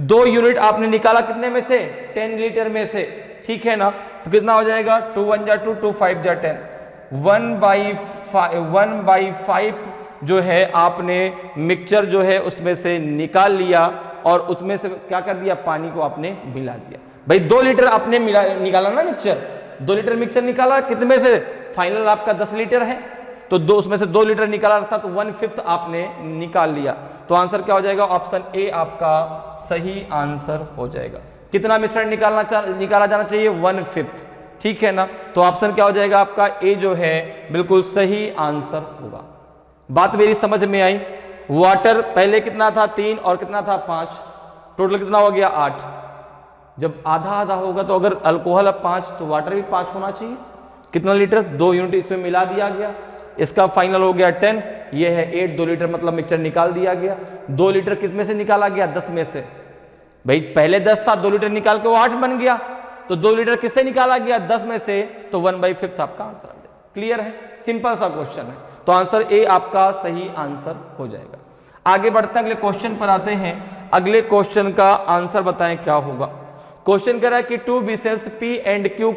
2 यूनिट आपने निकाला कितने में से, 10 लीटर में से। ठीक है ना। तो कितना हो जाएगा 2 1 जा 2, 2 5 जा 10, 1/5 जो है आपने मिक्सचर जो है उसमें से निकाल लिया और उसमें से क्या कर दिया, पानी को आपने मिला दिया। भाई 2 लीटर आपने निकाला ना मिक्सचर, 2 लीटर मिक्सचर निकाला, कितने से, फाइनल आपका 10 लीटर है, तो दो उसमें से 2 लीटर निकाला था तो 1/5 आपने निकाल लिया। तो आंसर क्या हो जाएगा, ऑप्शन ए आपका सही आंसर हो जाएगा। कितना मिश्रण निकाला जाना चाहिए, 1/5, ठीक है ना। तो ऑप्शन क्या हो जाएगा आपका ए जो है बिल्कुल सही आंसर होगा। बात मेरी समझ में आई। वाटर पहले कितना था 3 और कितना था 5, टोटल कितना हो गया 8। जब आधा आधा होगा तो अगर अल्कोहल 5 तो वाटर भी 5 होना चाहिए। कितना लीटर, 2 यूनिट इसमें मिला दिया गया, इसका फाइनल हो गया 10, ये है 8, 2 लीटर मतलब मिक्सचर निकाल दिया गया। 2 लीटर किस में से निकाला गया, 10 में से। भाई पहले 10 था, 2 लीटर निकाल के वो 8 बन गया, तो 2 लीटर किससे निकाला गया, 10 में से, तो 1/5 आपका आंसर आ जाएगा। क्लियर है, सिंपल सा क्वेश्चन है। तो आंसर ए आपका सही आंसर हो जाएगा। आगे बढ़ते हैं, अगले क्वेश्चन पर आते हैं। अगले क्वेश्चन का आंसर बताएं क्या होगा। क्वेश्चन कह रहा है कि 2 vessels P and Q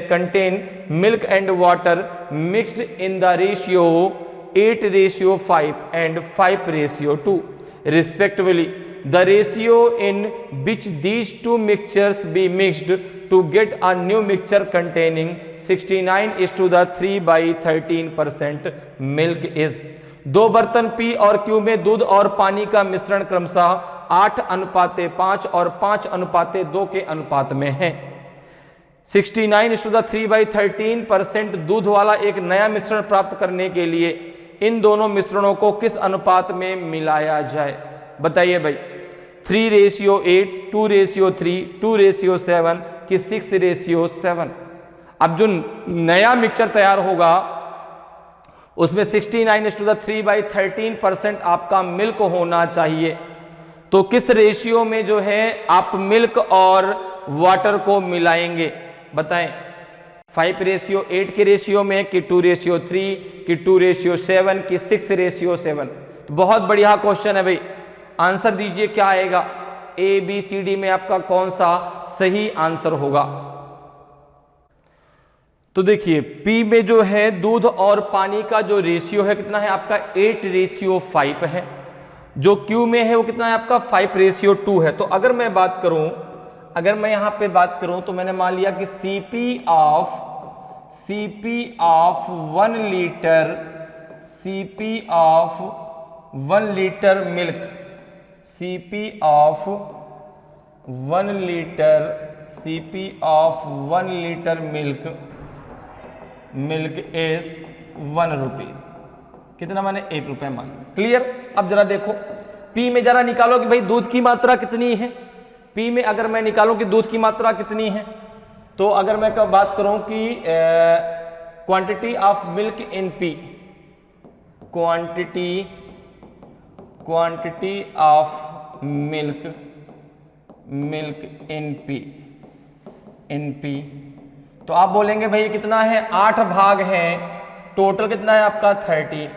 contain milk and water mixed in the ratio 8:5 and 5:2 respectively. The ratio in which these two mixtures be mixed to get a new mixture containing 69:3/13% milk is. 2 बर्तन P और Q में दूध और पानी का मिश्रण क्रमशः 8:5 और 5:2 के अनुपात में है। 69:3/13% दूध वाला एक नया मिश्रण प्राप्त करने के लिए इन दोनों मिश्रणों को किस अनुपात में मिलाया जाए, बताइए भाई। 3:8, 2:3, 2:7 कि 6:7। अब जो नया मिक्सचर तैयार होगा उसमें 69:3/13% आपका मिल्क होना चाहिए। तो किस रेशियो में जो है आप मिल्क और वाटर को मिलाएंगे, बताएं। 5:8 के रेशियो में कि 2:3 कि 2:7 कि 6:7। तो बहुत बढ़िया क्वेश्चन है भाई, आंसर दीजिए क्या आएगा। ए बी सी डी में आपका कौन सा सही आंसर होगा। तो देखिए पी में जो है दूध और पानी का जो रेशियो है कितना है आपका 8:5 है। जो क्यू में है वो कितना है आपका 5:2 है। तो अगर मैं बात करूं, अगर मैं यहां पे बात करूं तो मैंने मान लिया कि CP of 1 litre, CP of 1 litre milk, CP of 1 litre, CP of 1 litre milk is 1 rupees. कितना माने 1 रुपए मान। क्लियर। अब जरा देखो पी में जरा निकालो कि भाई दूध की मात्रा कितनी है। पी में अगर मैं निकालूं कि दूध की मात्रा कितनी है, तो अगर मैं कब बात करूं कि quantity of milk in P, quantity of milk in P, तो आप बोलेंगे भाई कितना है 8 भाग है, टोटल कितना है आपका 30।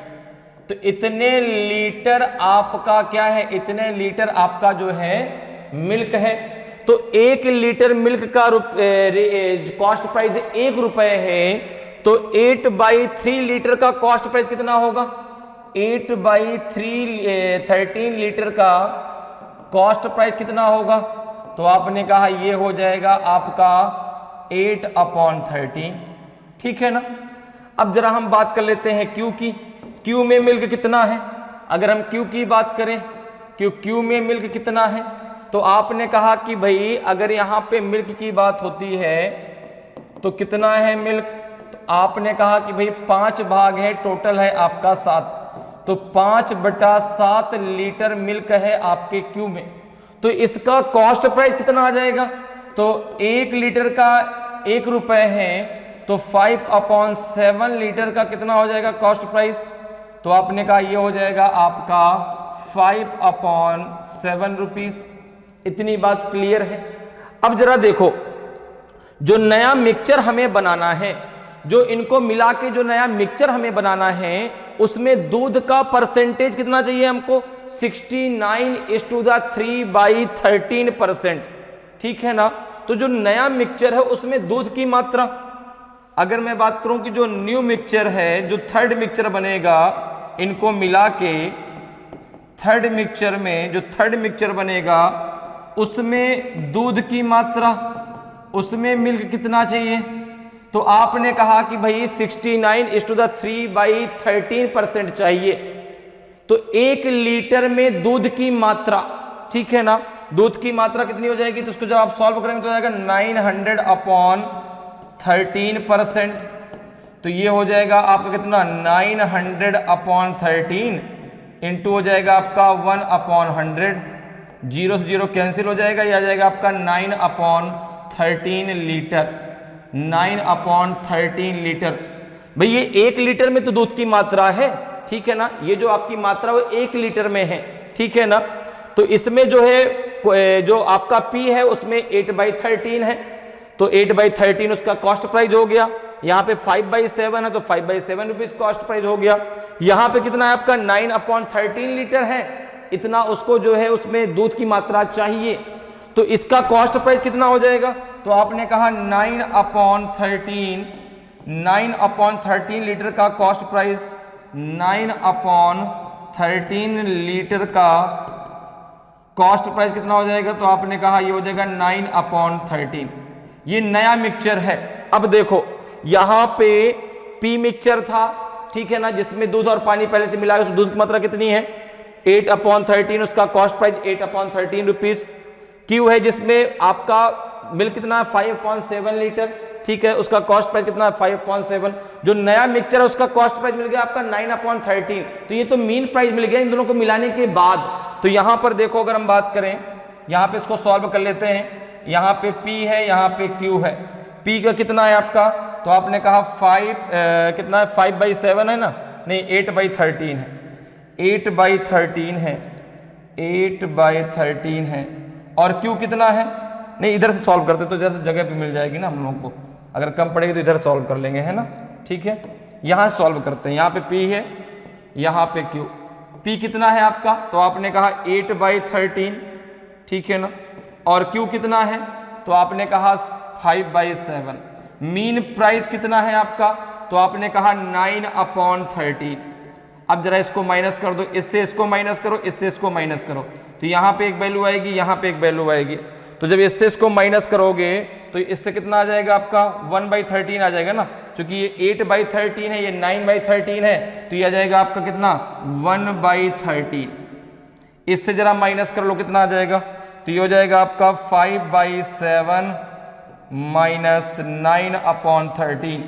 तो इतने लीटर आपका क्या है, इतने लीटर आपका जो है मिल्क है। तो 1 लीटर मिल्क का कॉस्ट प्राइस 1 रुपए है, तो 8/3 लीटर का कॉस्ट प्राइस कितना होगा, 8/3 13 लीटर का कॉस्ट प्राइस कितना होगा। तो आपने कहा ये हो जाएगा आपका 8/13, ठीक है ना। अब जरा हम बात कर लेते हैं क्यू की। क्यू में मिल्क कितना है, अगर हम क्यू की बात करें, क्यू में मिल्क कितना है, तो आपने कहा कि भाई अगर यहां पे मिल्क की बात होती है तो कितना है मिल्क, तो आपने कहा कि भाई 5 भाग है, टोटल है आपका 7, तो 5/7 लीटर मिल्क है आपके क्यू में। तो इसका कॉस्ट प्राइस कितना आ जाएगा, तो 1 लीटर का 1 रुपए है, तो 5/7 लीटर का कितना हो जाएगा कॉस्ट प्राइस। तो आपने कहा ये हो जाएगा आपका 5/7 रुपीज। इतनी बात क्लियर है। अब जरा देखो जो नया मिक्सचर हमें बनाना है, जो इनको मिला के जो नया मिक्सचर हमें बनाना है, उसमें दूध का परसेंटेज कितना चाहिए हमको, 69:3/13%, ठीक है ना। तो जो नया मिक्सचर है उसमें दूध की मात्रा, अगर मैं बात करूं कि जो न्यू मिक्सचर है, जो थर्ड मिक्सचर बनेगा, इनको मिला के थर्ड मिक्सचर में जो थर्ड मिक्सचर बनेगा उसमें दूध की मात्रा, उसमें मिल्क कितना चाहिए, तो आपने कहा कि भाई 69:3/13% चाहिए। तो 1 लीटर में दूध की मात्रा, ठीक है ना, दूध की मात्रा कितनी हो जाएगी, तो उसको जब आप सॉल्व करेंगे तो हो जाएगा 900/13%। तो ये हो जाएगा आपका कितना 900/13 इंटू हो जाएगा आपका 1/100, 0 से 0 कैंसिल हो जाएगा, यह आ जाएगा आपका 9/13 लीटर, 9/13 लीटर। भाई ये 1 लीटर में तो दूध की मात्रा है, ठीक है ना, ये जो आपकी मात्रा वो 1 लीटर में है, ठीक है ना। तो इसमें जो है जो आपका P है उसमें 8/13 है, तो 8/13 उसका कॉस्ट प्राइस हो गया। यहाँ पे 5/7 है तो 5/7 रुपीज कॉस्ट प्राइस हो गया। यहाँ पे कितना है आपका 9/13 लीटर है, इतना उसको जो है उसमें दूध की मात्रा चाहिए, तो इसका कॉस्ट प्राइस कितना हो जाएगा, तो आपने कहा 9/13 लीटर का कॉस्ट प्राइस, 9/13 लीटर का कॉस्ट प्राइस कितना हो जाएगा, तो आपने कहा ये हो जाएगा 9/13। ये नया मिक्सचर है। अब देखो यहां पे पी मिक्सचर था, ठीक है ना, जिसमें दूध और पानी पहले से मिला, उस दूध की मात्रा कितनी है 8/13, उसका कॉस्ट प्राइस 8/13 रुपीज। क्यू है जिसमें आपका मिल्क कितना है 5.7 लीटर, ठीक है, उसका कॉस्ट प्राइस कितना है 5.7। जो नया मिक्सचर है उसका कॉस्ट प्राइस मिल गया आपका 9/13। तो ये तो मीन प्राइस मिल गया इन दोनों को मिलाने के बाद। तो यहां पर देखो अगर हम बात करें, यहां पे इसको सॉल्व कर लेते हैं, यहां पे P है, यहां पे Q है। P का कितना है आपका, तो आपने कहा 5 है 5/7 है ना, नहीं 8/13 है, 8/13 है, 8/13 है। और Q कितना है, नहीं इधर से सॉल्व करते तो इधर से जगह पे मिल जाएगी ना हम लोगों को, अगर कम पड़ेगी तो इधर सॉल्व कर लेंगे, है ना, ठीक है। यहां सॉल्व करते हैं, यहाँ पे P है, यहाँ पे Q। P कितना है आपका, तो आपने कहा 8/13, ठीक है ना, और Q कितना है, तो आपने कहा 5/7। मीन प्राइस कितना है आपका, तो आपने कहा 9/13। अब जरा इसको माइनस कर दो, इससे इसको माइनस करो, इससे इसको माइनस करो, तो यहाँ पे एक वैल्यू आएगी, यहाँ पे एक वैल्यू आएगी। तो जब इससे इसको माइनस करोगे तो इससे कितना आ जाएगा आपका 1/13 आ जाएगा ना, क्योंकि ये 8/13 है, ये 9/13 है, तो ये आ जाएगा आपका कितना 1/13। इससे जरा माइनस कर लो, कितना आ जाएगा, तो ये हो जाएगा आपका 5/7 माइनस 9/13,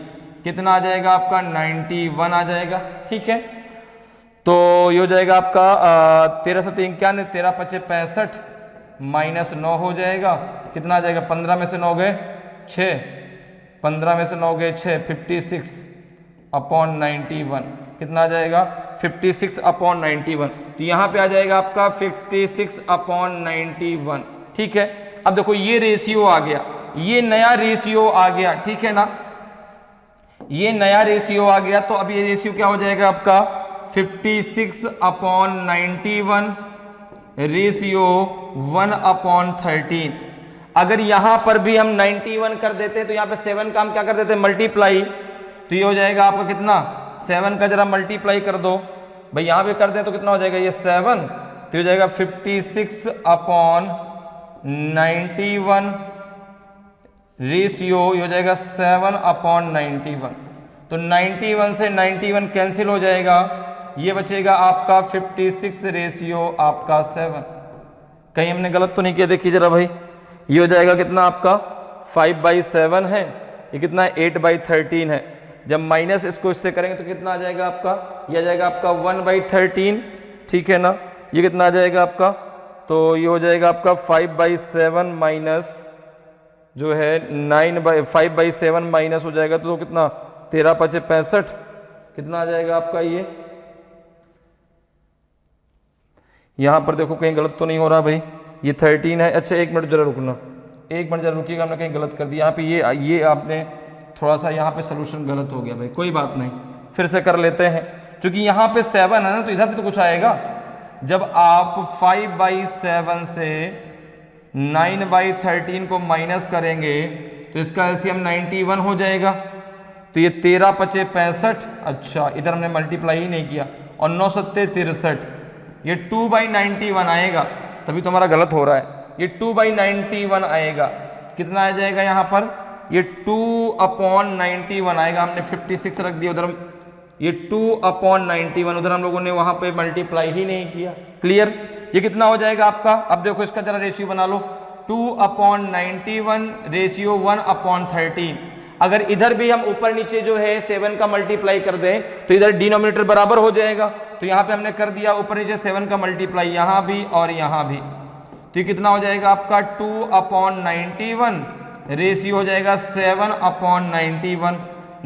कितना आ जाएगा आपका 91 आ जाएगा, ठीक है। तो ये हो जाएगा आपका 13 से 3 क्या, 13×5 = 65 माइनस 9 हो जाएगा, कितना आ जाएगा, 15 में से 9 गए 6, 15 में से 9 गए 6, 56/91, कितना आ जाएगा 56/91। तो यहाँ पे आ जाएगा आपका 56/91, ठीक है। अब देखो ये रेशियो आ गया, ये नया रेशियो आ गया, ठीक है ना, ये नया रेशियो आ गया। तो अब ये रेशियो क्या हो जाएगा आपका 56/91 रेशियो 1/13। अगर यहां पर भी हम 91 कर देते तो यहां पे 7 का हम क्या कर देते मल्टीप्लाई, तो ये हो जाएगा आपका कितना 7 का जरा मल्टीप्लाई कर दो भाई, यहां पे कर दें तो कितना हो जाएगा ये 7, तो हो जाएगा 56/91 रेशियो हो जाएगा 7/91। तो 91 से 91 कैंसिल हो जाएगा, ये बचेगा आपका 56 रेशियो आपका 7। कहीं हमने गलत तो नहीं किया, देखिए जरा भाई, ये हो जाएगा कितना आपका 5/7 है, ये कितना है 8/13 है। जब माइनस इसको इससे करेंगे तो कितना आ जाएगा आपका, ये आ जाएगा आपका 1/13, ठीक है ना। ये कितना आ जाएगा आपका, तो ये हो जाएगा आपका 5/7 माइनस जो है 5/7 माइनस हो जाएगा तो कितना 13×5 = 65, कितना आ जाएगा आपका ये। यहां पर देखो कहीं गलत तो नहीं हो रहा भाई, ये 13 है। अच्छा एक मिनट जरा रुकना, एक मिनट जरा रुकिएगा, हमने कहीं गलत कर दिया यहाँ पे, ये आपने थोड़ा सा यहाँ पे सोल्यूशन गलत हो गया भाई, कोई बात नहीं, फिर से कर लेते हैं। क्योंकि यहाँ पे 7 है ना, तो इधर भी तो कुछ आएगा। जब आप 5/7 से 9/13 को माइनस करेंगे तो इसका एलसीएम 91 हो जाएगा। तो ये 13 पचे 65, अच्छा इधर हमने मल्टीप्लाई ही नहीं किया, और 9 सत्ते 63, ये 2/91 आएगा, तभी तो हमारा गलत हो रहा है। ये 2/91 आएगा, कितना आ जाएगा यहाँ पर, ये 2/91 आएगा। हमने 56 रख दिया उधर, ये 2/91 उधर हम लोगों ने वहां पे मल्टीप्लाई ही नहीं किया। क्लियर? ये कितना हो जाएगा आपका, अब देखो इसका जरा रेशियो बना लो, 2/91 रेशियो 1/13। अगर इधर भी हम ऊपर नीचे जो है 7 का मल्टीप्लाई कर दें तो इधर डिनोमिनेटर बराबर हो जाएगा। तो यहाँ पे हमने कर दिया ऊपर नीचे 7 का मल्टीप्लाई, यहाँ भी और यहाँ भी। तो ये कितना हो जाएगा आपका 2/91 रेशियो हो जाएगा 7/91।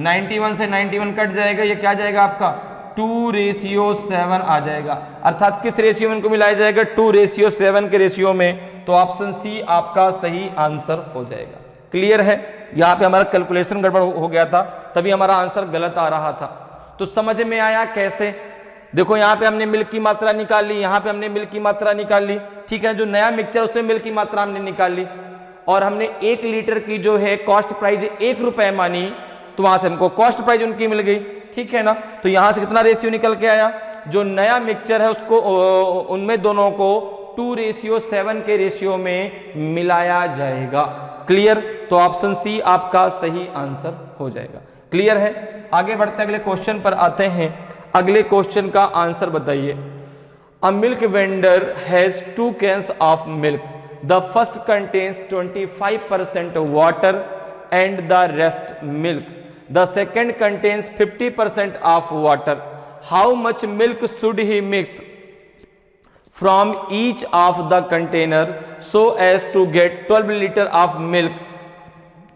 91 से 91 कट जाएगा, ये क्या जाएगा आपका 2:7 आ जाएगा। अर्थात किस रेशियो में इनको मिलाया जाएगा, 2:7 के रेशियो में। तो ऑप्शन सी आपका सही आंसर हो जाएगा। क्लियर है? यहाँ पे हमारा कैलकुलेशन गड़बड़ हो गया था, तभी हमारा आंसर गलत आ रहा था। तो समझ में आया कैसे? देखो यहाँ पे हमने मिल्क की मात्रा निकाल ली, यहाँ पे हमने मिल्क की मात्रा निकाल ली, ठीक है। जो नया मिक्सचर उसमें मिल्क की मात्रा हमने निकाल ली, और हमने 1 लीटर की जो है कॉस्ट प्राइस 1 रुपए मानी, तो वहां से हमको कॉस्ट प्राइस उनकी मिल गई, ठीक है ना। तो यहां से कितना रेशियो निकल के आया, जो नया मिक्सचर है उसको उनमें दोनों को 2:7 के रेशियो में मिलाया जाएगा। क्लियर? तो ऑप्शन सी आपका सही आंसर हो जाएगा। क्लियर है? आगे बढ़ते हैं, अगले क्वेश्चन पर आते हैं। अगले क्वेश्चन का आंसर बताइए। A milk vendor has 2 cans of milk, the first contains 25% water and the rest milk. The second contains 50% of water. How much milk should he mix from each of the container so as to get 12 liter of milk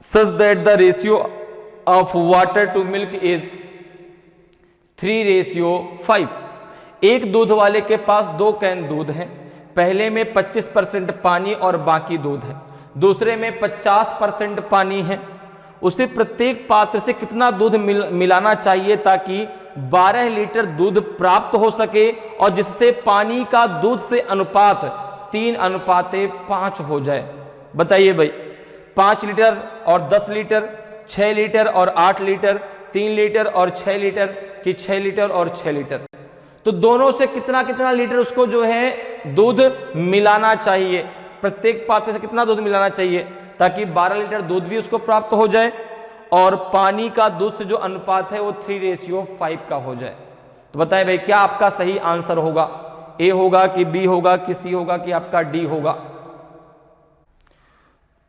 such that the ratio of water to milk is 3:5? एक दूध वाले के पास 2 can दूध है, पहले में 25% पानी और बाकी दूध है, दूसरे में 50% पानी है। उसे प्रत्येक पात्र से कितना दूध मिलाना चाहिए ताकि 12 लीटर दूध प्राप्त हो सके और जिससे पानी का दूध से अनुपात 3:5 हो जाए? बताइए भाई, 5 लीटर और 10 लीटर, 6 लीटर और 8 लीटर, 3 लीटर और 6 लीटर, कि 6 लीटर और 6 लीटर। तो दोनों से कितना कितना लीटर उसको जो है दूध मिलाना चाहिए, प्रत्येक पात्र से कितना दूध मिलाना चाहिए ताकि 12 लीटर दूध भी उसको प्राप्त हो जाए और पानी का दूध से जो अनुपात है वो 3:5 का हो जाए। तो बताएं भाई, क्या आपका सही आंसर होगा? ए होगा कि बी होगा कि सी होगा कि आपका डी होगा?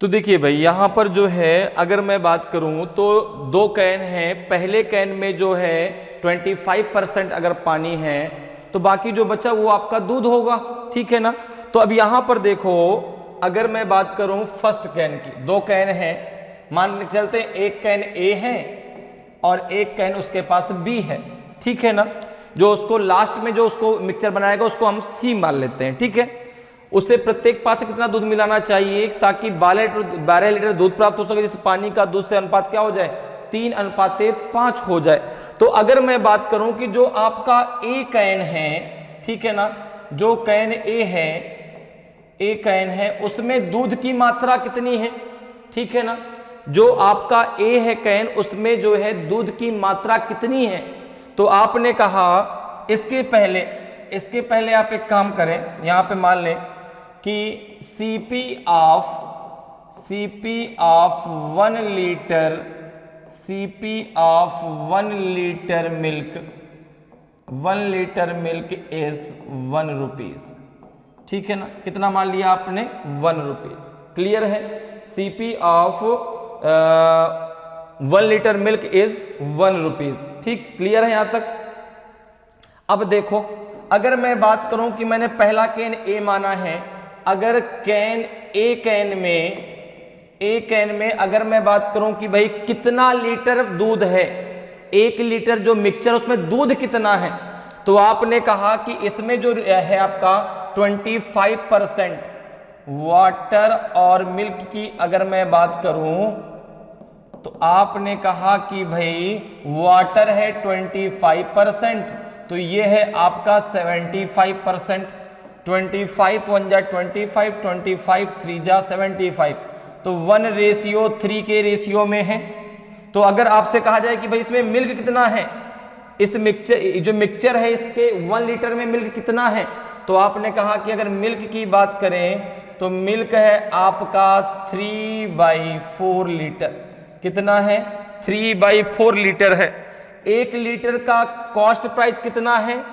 तो देखिए भाई, यहां पर जो है अगर मैं बात करूं तो 2 कैन हैं, पहले कैन में जो है 25% अगर पानी है तो बाकी जो बचा वो आपका दूध होगा, ठीक है ना। तो अब यहां पर देखो, अगर मैं बात करूं फर्स्ट कैन की, 2 कैन हैं, मान के चलते हैं एक कैन ए है और एक कैन उसके पास बी है, ठीक है ना। जो उसको लास्ट में जो उसको मिक्सचर बनाएगा उसको हम सी मान लेते हैं, ठीक है। उसे प्रत्येक पास से कितना दूध मिलाना चाहिए ताकि 12 लीटर दूध प्राप्त हो सके, जिससे पानी का दूध से अनुपात क्या हो जाए, 3:5 हो जाए। तो अगर मैं बात करूं कि जो आपका ए कैन है, ठीक है ना, जो कैन ए है, ए कैन है, उसमें दूध की मात्रा कितनी है, ठीक है ना। जो आपका ए है कैन, उसमें जो है दूध की मात्रा कितनी है। तो आपने कहा इसके पहले आप एक काम करें, यहां पे मान लें कि CP of 1 litre, CP of 1 litre milk, 1 litre milk is 1 rupees, ठीक है ना। कितना मान लिया आपने, 1 रुपीज। क्लियर है? CP of 1 litre milk is 1 rupees, ठीक। क्लियर है यहां तक? अब देखो, अगर मैं बात करूं कि मैंने पहला कैन ए माना है, अगर ए कैन में अगर मैं बात करूं कि भाई कितना लीटर दूध है, 1 लीटर जो मिक्सचर उसमें दूध कितना है, तो आपने कहा कि इसमें जो है आपका 25% वाटर और मिल्क की अगर मैं बात करूं तो आपने कहा कि भाई वाटर है 25%, तो ये है आपका 75%, 25 1 जा 25, 25 3 जा 75, तो 1:3 के रेशियो में है। तो अगर आपसे कहा जाए कि भाई इसमें मिल्क कितना है, इस मिक्सचर जो मिक्सचर है इसके 1 लीटर में मिल्क कितना है, तो आपने कहा कि अगर मिल्क की बात करें तो मिल्क है आपका 3/4 लीटर। कितना है? 3/4 लीटर है। 1 लीटर का कॉस्ट प्राइस कितना है?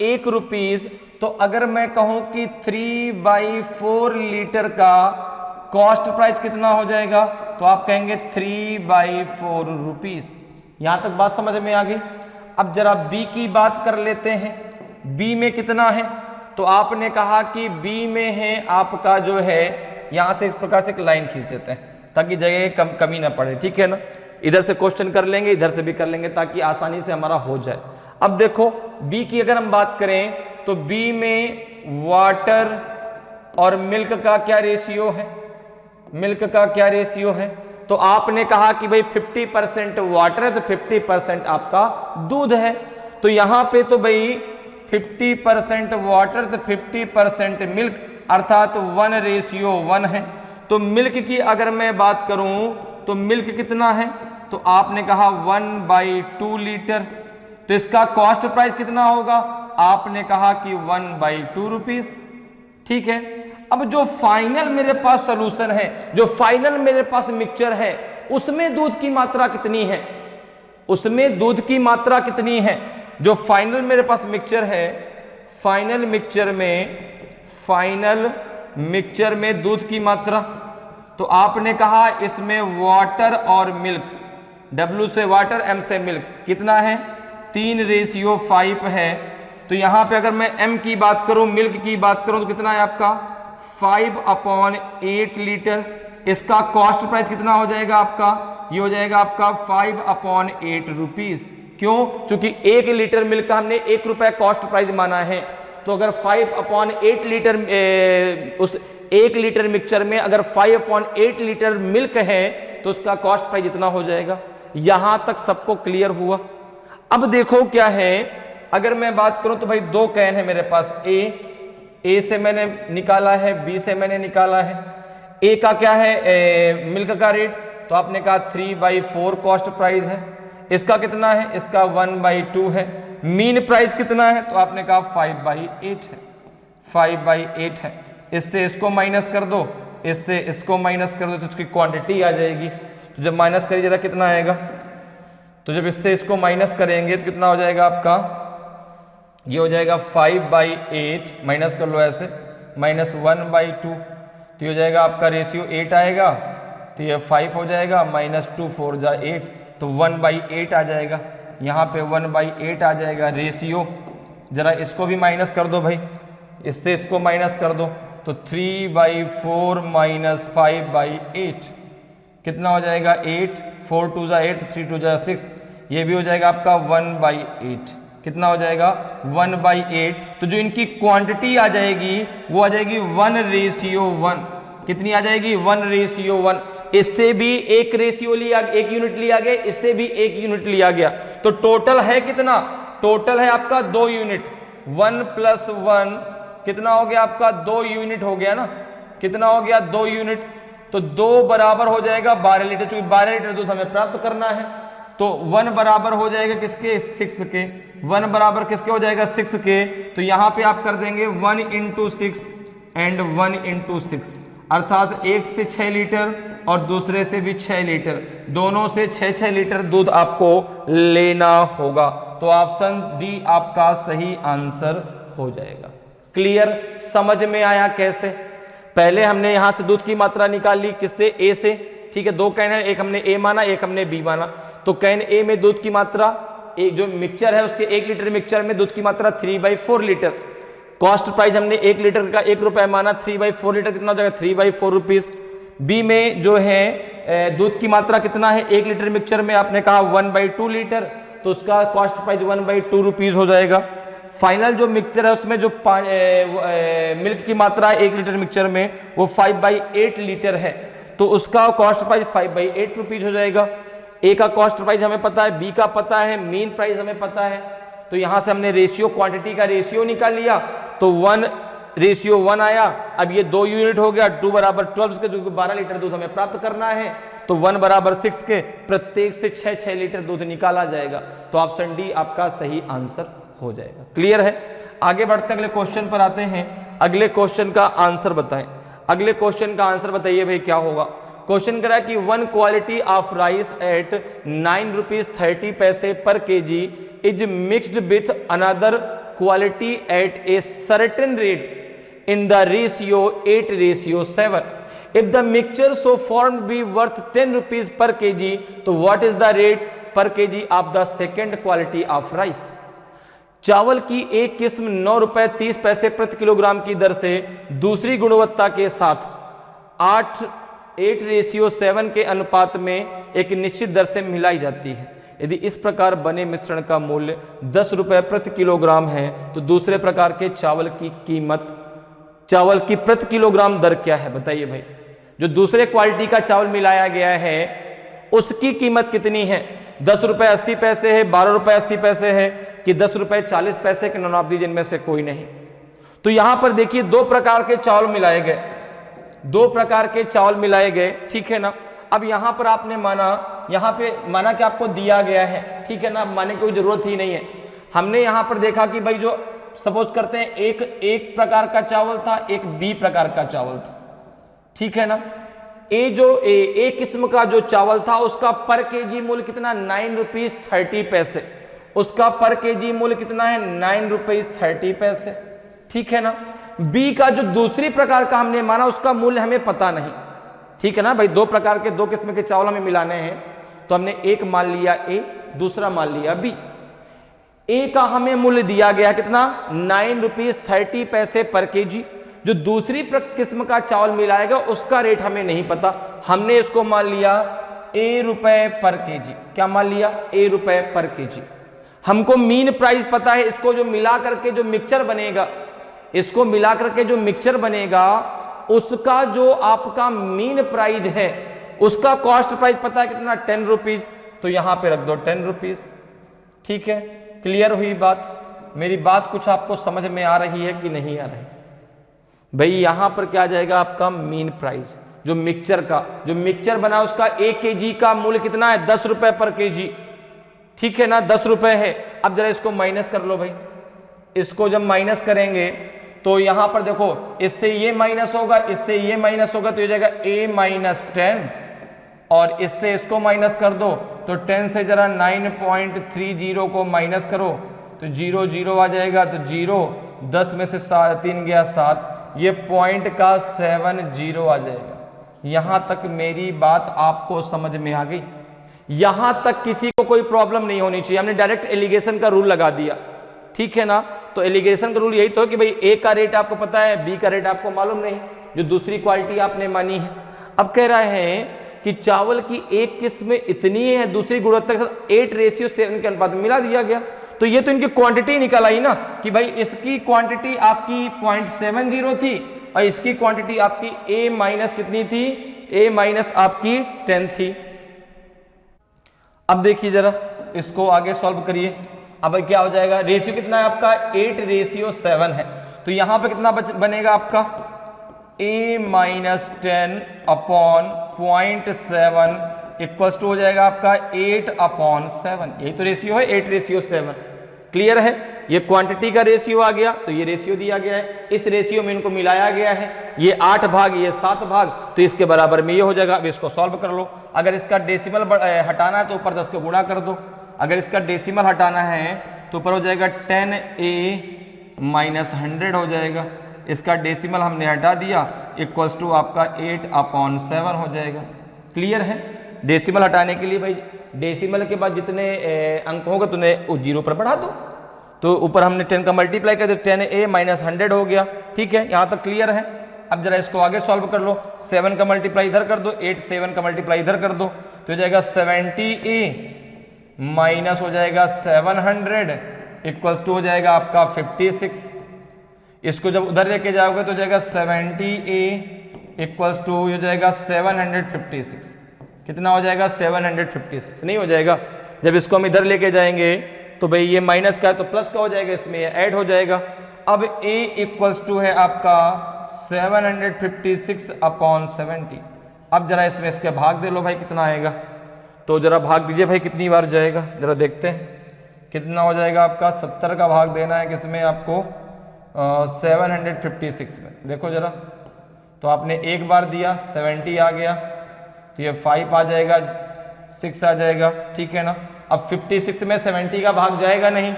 1 रुपीज। तो अगर मैं कहूं कि 3/4 लीटर का कॉस्ट प्राइस कितना हो जाएगा, तो आप कहेंगे 3/4 रुपीज। यहां तक बात समझ में आ गई। अब जरा बी की बात कर लेते हैं। बी में कितना है? तो आपने कहा कि बी में है आपका जो है, यहां से इस प्रकार से एक लाइन खींच देते हैं ताकि जगह कमी ना पड़े, ठीक है ना। इधर से क्वेश्चन कर लेंगे, इधर से भी कर लेंगे ताकि आसानी से हमारा हो जाए। अब देखो बी की अगर हम बात करें तो बी में वाटर और मिल्क का क्या रेशियो है? मिल्क का क्या रेशियो है? तो आपने कहा कि भाई 50% वाटर है तो 50% आपका दूध है। तो यहां पे तो भाई 50% वाटर तो 50% मिल्क, अर्थात 1:1 है। तो मिल्क की अगर मैं बात करूं तो मिल्क कितना है? तो आपने कहा 1/2 लीटर। तो इसका कॉस्ट प्राइस कितना होगा? आपने कहा कि 1/2 रुपीज, ठीक है। अब जो फाइनल मेरे पास सॉल्यूशन है, जो फाइनल मेरे पास मिक्सचर है, उसमें दूध की मात्रा कितनी है? उसमें दूध की मात्रा कितनी है? जो फाइनल मेरे पास मिक्सचर है, फाइनल मिक्सचर में दूध की मात्रा, तो आपने कहा इसमें वाटर और मिल्क, W से वाटर M से मिल्क कितना है? 3:5 है। तो यहां पे अगर मैं M की बात करूं, मिल्क की बात करूं, तो कितना है आपका? 5/8 लीटर। इसका कॉस्ट प्राइस कितना हो जाएगा आपका? ये हो जाएगा आपका 5/8 रुपीज। क्यों? क्योंकि 1 लीटर मिल्क का हमने 1 रुपए कॉस्ट प्राइस माना है। तो अगर 5/8 लीटर उस 1 लीटर मिक्सचर में अगर 5/8 लीटर मिल्क है तो उसका कॉस्ट प्राइस इतना हो जाएगा। यहां तक सबको क्लियर हुआ? अब देखो क्या है, अगर मैं बात करूं तो भाई 2 कैन है मेरे पास। ए से मैंने निकाला है, बी से मैंने निकाला है। ए का क्या है मिल्क का रेट? तो आपने कहा 3/4 कॉस्ट प्राइस है। इसका कितना है? इसका 1/2 है। मीन प्राइस कितना है? तो आपने कहा 5/8 है। 5/8 है। इससे इसको माइनस कर दो, इससे इसको माइनस कर दो, तो इसकी क्वांटिटी आ जाएगी। तो जब माइनस करिए जरा कितना आएगा? तो जब इससे इसको माइनस करेंगे तो कितना हो जाएगा आपका? ये हो जाएगा 5/8, माइनस कर लो ऐसे, माइनस 1/2, तो ये हो जाएगा आपका रेशियो 8 आएगा। तो ये 5 हो जाएगा, -2 4 जा 8, तो 1/8 आ जाएगा। यहाँ पे 1/8 आ जाएगा रेशियो। जरा इसको भी माइनस कर दो भाई, इससे इसको माइनस कर दो, तो 3/4 - 5/8 कितना हो जाएगा? 8, 4 2 जा 8, 3 2 जा 6, ये भी हो जाएगा आपका 1/8। कितना हो जाएगा? 1/8। तो जो इनकी क्वांटिटी आ जाएगी वो आ जाएगी 1:1। कितनी आ जाएगी? 1:1। इससे भी एक रेशियो लिया, एक यूनिट लिया गया, इससे भी एक यूनिट लिया गया। तो टोटल है कितना? टोटल है आपका 2 यूनिट। 1 + 1 कितना हो गया आपका? 2 यूनिट हो गया ना। कितना हो गया? 2 यूनिट। तो 2 बराबर हो जाएगा 12 लीटर, क्योंकि 12 लीटर दूध हमें प्राप्त करना है। तो 1 बराबर हो जाएगा किसके? 6 के। 1 बराबर किसके हो जाएगा? 6 के। तो यहां पे आप कर देंगे 1 × 6 एंड 1 × 6, अर्थात एक से 6 लीटर और दूसरे से भी 6 लीटर, दोनों से 6-6 लीटर दूध आपको लेना होगा। तो ऑप्शन डी आपका सही आंसर हो जाएगा। क्लियर? समझ में आया कैसे? पहले हमने यहां से दूध की मात्रा निकाल ली, किससे? ए से, ठीक है। 2 कैन है, एक हमने ए माना, एक हमने बी माना। तो कैन ए में दूध की मात्रा, एक जो मिक्सचर है उसके 1 लीटर मिक्सचर में दूध की मात्रा 3/4 लीटर। कॉस्ट प्राइस हमने 1 लीटर का 1 रुपए माना, 3/4 लीटर कितना हो जाएगा? 3/4 रुपीज। बी में जो है दूध की मात्रा कितना है? 1 लीटर मिक्सचर में आपने कहा 1/2 लीटर, तो उसका कॉस्ट प्राइस 1/2 रुपीज हो जाएगा। फाइनल जो मिक्सचर है उसमें जो मिल्क की मात्रा है 1 लीटर मिक्सचर में वो 5/8 लीटर है, तो उसका कॉस्ट प्राइस 5/8 रुपीज हो जाएगा। ए का कॉस्ट प्राइस हमें पता है, बी का पता है, मीन प्राइस हमें पता है। तो यहां से हमने रेशियो, क्वांटिटी का रेशियो निकाल लिया। तो 1 रेशियो 1 आया। अब ये 2 यूनिट हो गया, 2 बराबर 12 के, जो 12 लीटर दूध हमें प्राप्त करना है, तो 1 बराबर 6 के, प्रत्येक से 6 लीटर दूध निकाला जाएगा। तो ऑप्शन डी आपका सही आंसर हो जाएगा। क्लियर है? आगे बढ़ते अगले क्वेश्चन पर आते हैं। अगले क्वेश्चन का आंसर बताएं। अगले क्वेश्चन का आंसर बताइए भाई क्या होगा। क्वेश्चन करा कि 1 quality of rice at 9 rupees 30 पैसे per KG is mixed with another quality at a certain rate in the ratio 8:7। If the mixture so formed be worth 10 rupees per KG, तो what is the rate per KG of the second quality of rice. चावल की एक किस्म 9 रुपए 30 पैसे प्रति kilogram की दर से दूसरी गुणवत्ता के साथ 8:7 के अनुपात में एक निश्चित दर से मिलाई जाती है। यदि इस प्रकार बने मिश्रण का मूल्य 10 रुपए प्रति किलोग्राम है, तो दूसरे प्रकार के चावल की कीमत, चावल की प्रति किलोग्राम दर क्या है बताइए भाई। जो दूसरे क्वालिटी का चावल मिलाया गया है उसकी कीमत कितनी है? 10 रुपए 80 पैसे है, 12 रुपए 80 पैसे है, कि 10 रुपए 40 पैसे के? नॉन ऑफ दीजिए इनमें से कोई नहीं। तो यहां पर देखिए 2 प्रकार के चावल मिलाए गए, 2 प्रकार के चावल मिलाए गए, ठीक है ना। अब यहां पर आपने माना, यहां पे माना कि आपको दिया गया है, ठीक है ना, मानने की कोई जरूरत ही नहीं है। हमने यहां पर देखा कि भाई जो सपोज करते हैं एक प्रकार का चावल था, एक बी प्रकार का चावल था, ठीक है ना। ए किस्म का जो चावल था उसका पर केजी मूल्य कितना? 9 रुपीज 30 पैसे। उसका पर केजी मूल्य कितना है? 9 रुपीज 30 पैसे, ठीक है ना। बी का जो दूसरी प्रकार का हमने माना उसका मूल्य हमें पता नहीं, ठीक है ना भाई। 2 प्रकार के 2 किस्म के चावल हमें मिलाने हैं, तो हमने एक मान लिया ए, दूसरा मान लिया बी। ए का हमें मूल्य दिया गया कितना? 9 रुपीज 30 पैसे पर केजी। जो दूसरी किस्म का चावल मिलाएगा उसका रेट हमें नहीं पता, हमने इसको मान लिया ए रुपए पर केजी। क्या मान लिया? ए रुपए पर केजी। हमको मीन प्राइस पता है, इसको जो मिला करके जो मिक्सचर बनेगा, इसको मिला करके जो मिक्सचर बनेगा उसका जो आपका मीन प्राइस है, उसका कॉस्ट प्राइस पता है कितना? 10 रुपीज। तो यहां पे रख दो 10 रुपीज, ठीक है। क्लियर हुई बात? मेरी बात कुछ आपको समझ में आ रही है कि नहीं आ रही भाई? यहां पर क्या आ जाएगा आपका मीन प्राइस, जो मिक्सचर का, जो मिक्सचर बना उसका 1 केजी का मूल्य कितना है? 10 रुपए पर केजी, ठीक है ना, 10 रुपए है। अब जरा इसको माइनस कर लो भाई। इसको जब माइनस करेंगे तो यहां पर देखो, इससे ये माइनस होगा, इससे ये माइनस होगा, तो ये जाएगा a माइनस 10, और इससे इसको माइनस कर दो तो 10 से जरा 9.30 को माइनस करो तो 0 0 आ जाएगा। तो 0 10 में से 3 गया 7, ये पॉइंट का 70 आ जाएगा। यहां तक मेरी बात आपको समझ में आ गई? यहां तक किसी को कोई प्रॉब्लम नहीं होनी चाहिए। हमने डायरेक्ट एलिगेशन का रूल लगा दिया, ठीक है ना। तो एलिगेशन का रूल यही तो है कि भाई ए का रेट आपको पता है, बी का रेट आपको मालूम नहीं, जो दूसरी क्वालिटी आपने मानी है। अब कह रहे हैं कि चावल की एक किस्म इतनी है, दूसरी गुणवत्ता के साथ 8:7 के अनुपात में मिला दिया गया। तो ये तो इनकी क्वांटिटी निकल आई ना कि भाई इसकी क्वांटिटी आपकी 0.70 थी और इसकी क्वांटिटी आपकी a माइनस कितनी थी? a माइनस आपकी 10 थी। अब देखिए जरा इसको आगे सॉल्व करिए। अब क्या हो जाएगा? रेशियो कितना है आपका? 8:7 है। तो यहां पे कितना बनेगा आपका? a minus 10 upon 0.7 equals to हो जाएगा आपका 8/7। यही तो रेशियो है 8:7। क्लियर है? ये क्वांटिटी का रेशियो आ गया, तो ये रेशियो दिया गया है, इस रेशियो में इनको मिलाया गया है, ये 8 भाग ये 7 भाग, तो इसके बराबर में ये हो जाएगा। अब इसको सॉल्व कर लो। अगर इसका डेसिमल हटाना है तो ऊपर 10 को गुणा कर दो। अगर इसका डेसिमल हटाना है तो ऊपर हो जाएगा 10a माइनस 100 हो जाएगा। इसका डेसिमल हमने हटा दिया, इक्वल्स टू आपका 8/7 हो जाएगा। क्लियर है? डेसिमल हटाने के लिए भाई डेसिमल के बाद जितने अंक होगा तो उन्हें 0 पर बढ़ा दो। तो ऊपर हमने 10 का मल्टीप्लाई कर दिया, 10a माइनस 100 हो गया, ठीक है। यहाँ तक क्लियर है? अब जरा इसको आगे सॉल्व कर लो। 7 का मल्टीप्लाई इधर कर दो, 7 का मल्टीप्लाई इधर कर दो, तो हो जाएगा 70a माइनस हो जाएगा 700 इक्वल्स टू हो जाएगा आपका 56। इसको जब उधर लेके जाओगे तो हो जाएगा 70a इक्वल्स टू हो जाएगा 756। कितना हो जाएगा? 756 नहीं हो जाएगा। जब इसको हम इधर लेके जाएंगे तो भाई ये माइनस का है तो प्लस का हो जाएगा, इसमें ये ऐड हो जाएगा। अब A इक्वल्स टू है आपका 756/70। अब जरा इसमें इसके भाग दे लो भाई, कितना आएगा? तो जरा भाग दीजिए भाई, कितनी बार जाएगा जरा देखते हैं कितना हो जाएगा आपका। 70 का भाग देना है किसमें आपको? 756 में। देखो जरा, तो आपने एक बार दिया 70 आ गया, तो ये 5 आ जाएगा, 6 आ जाएगा, ठीक है ना। अब 56 में 70 का भाग जाएगा नहीं,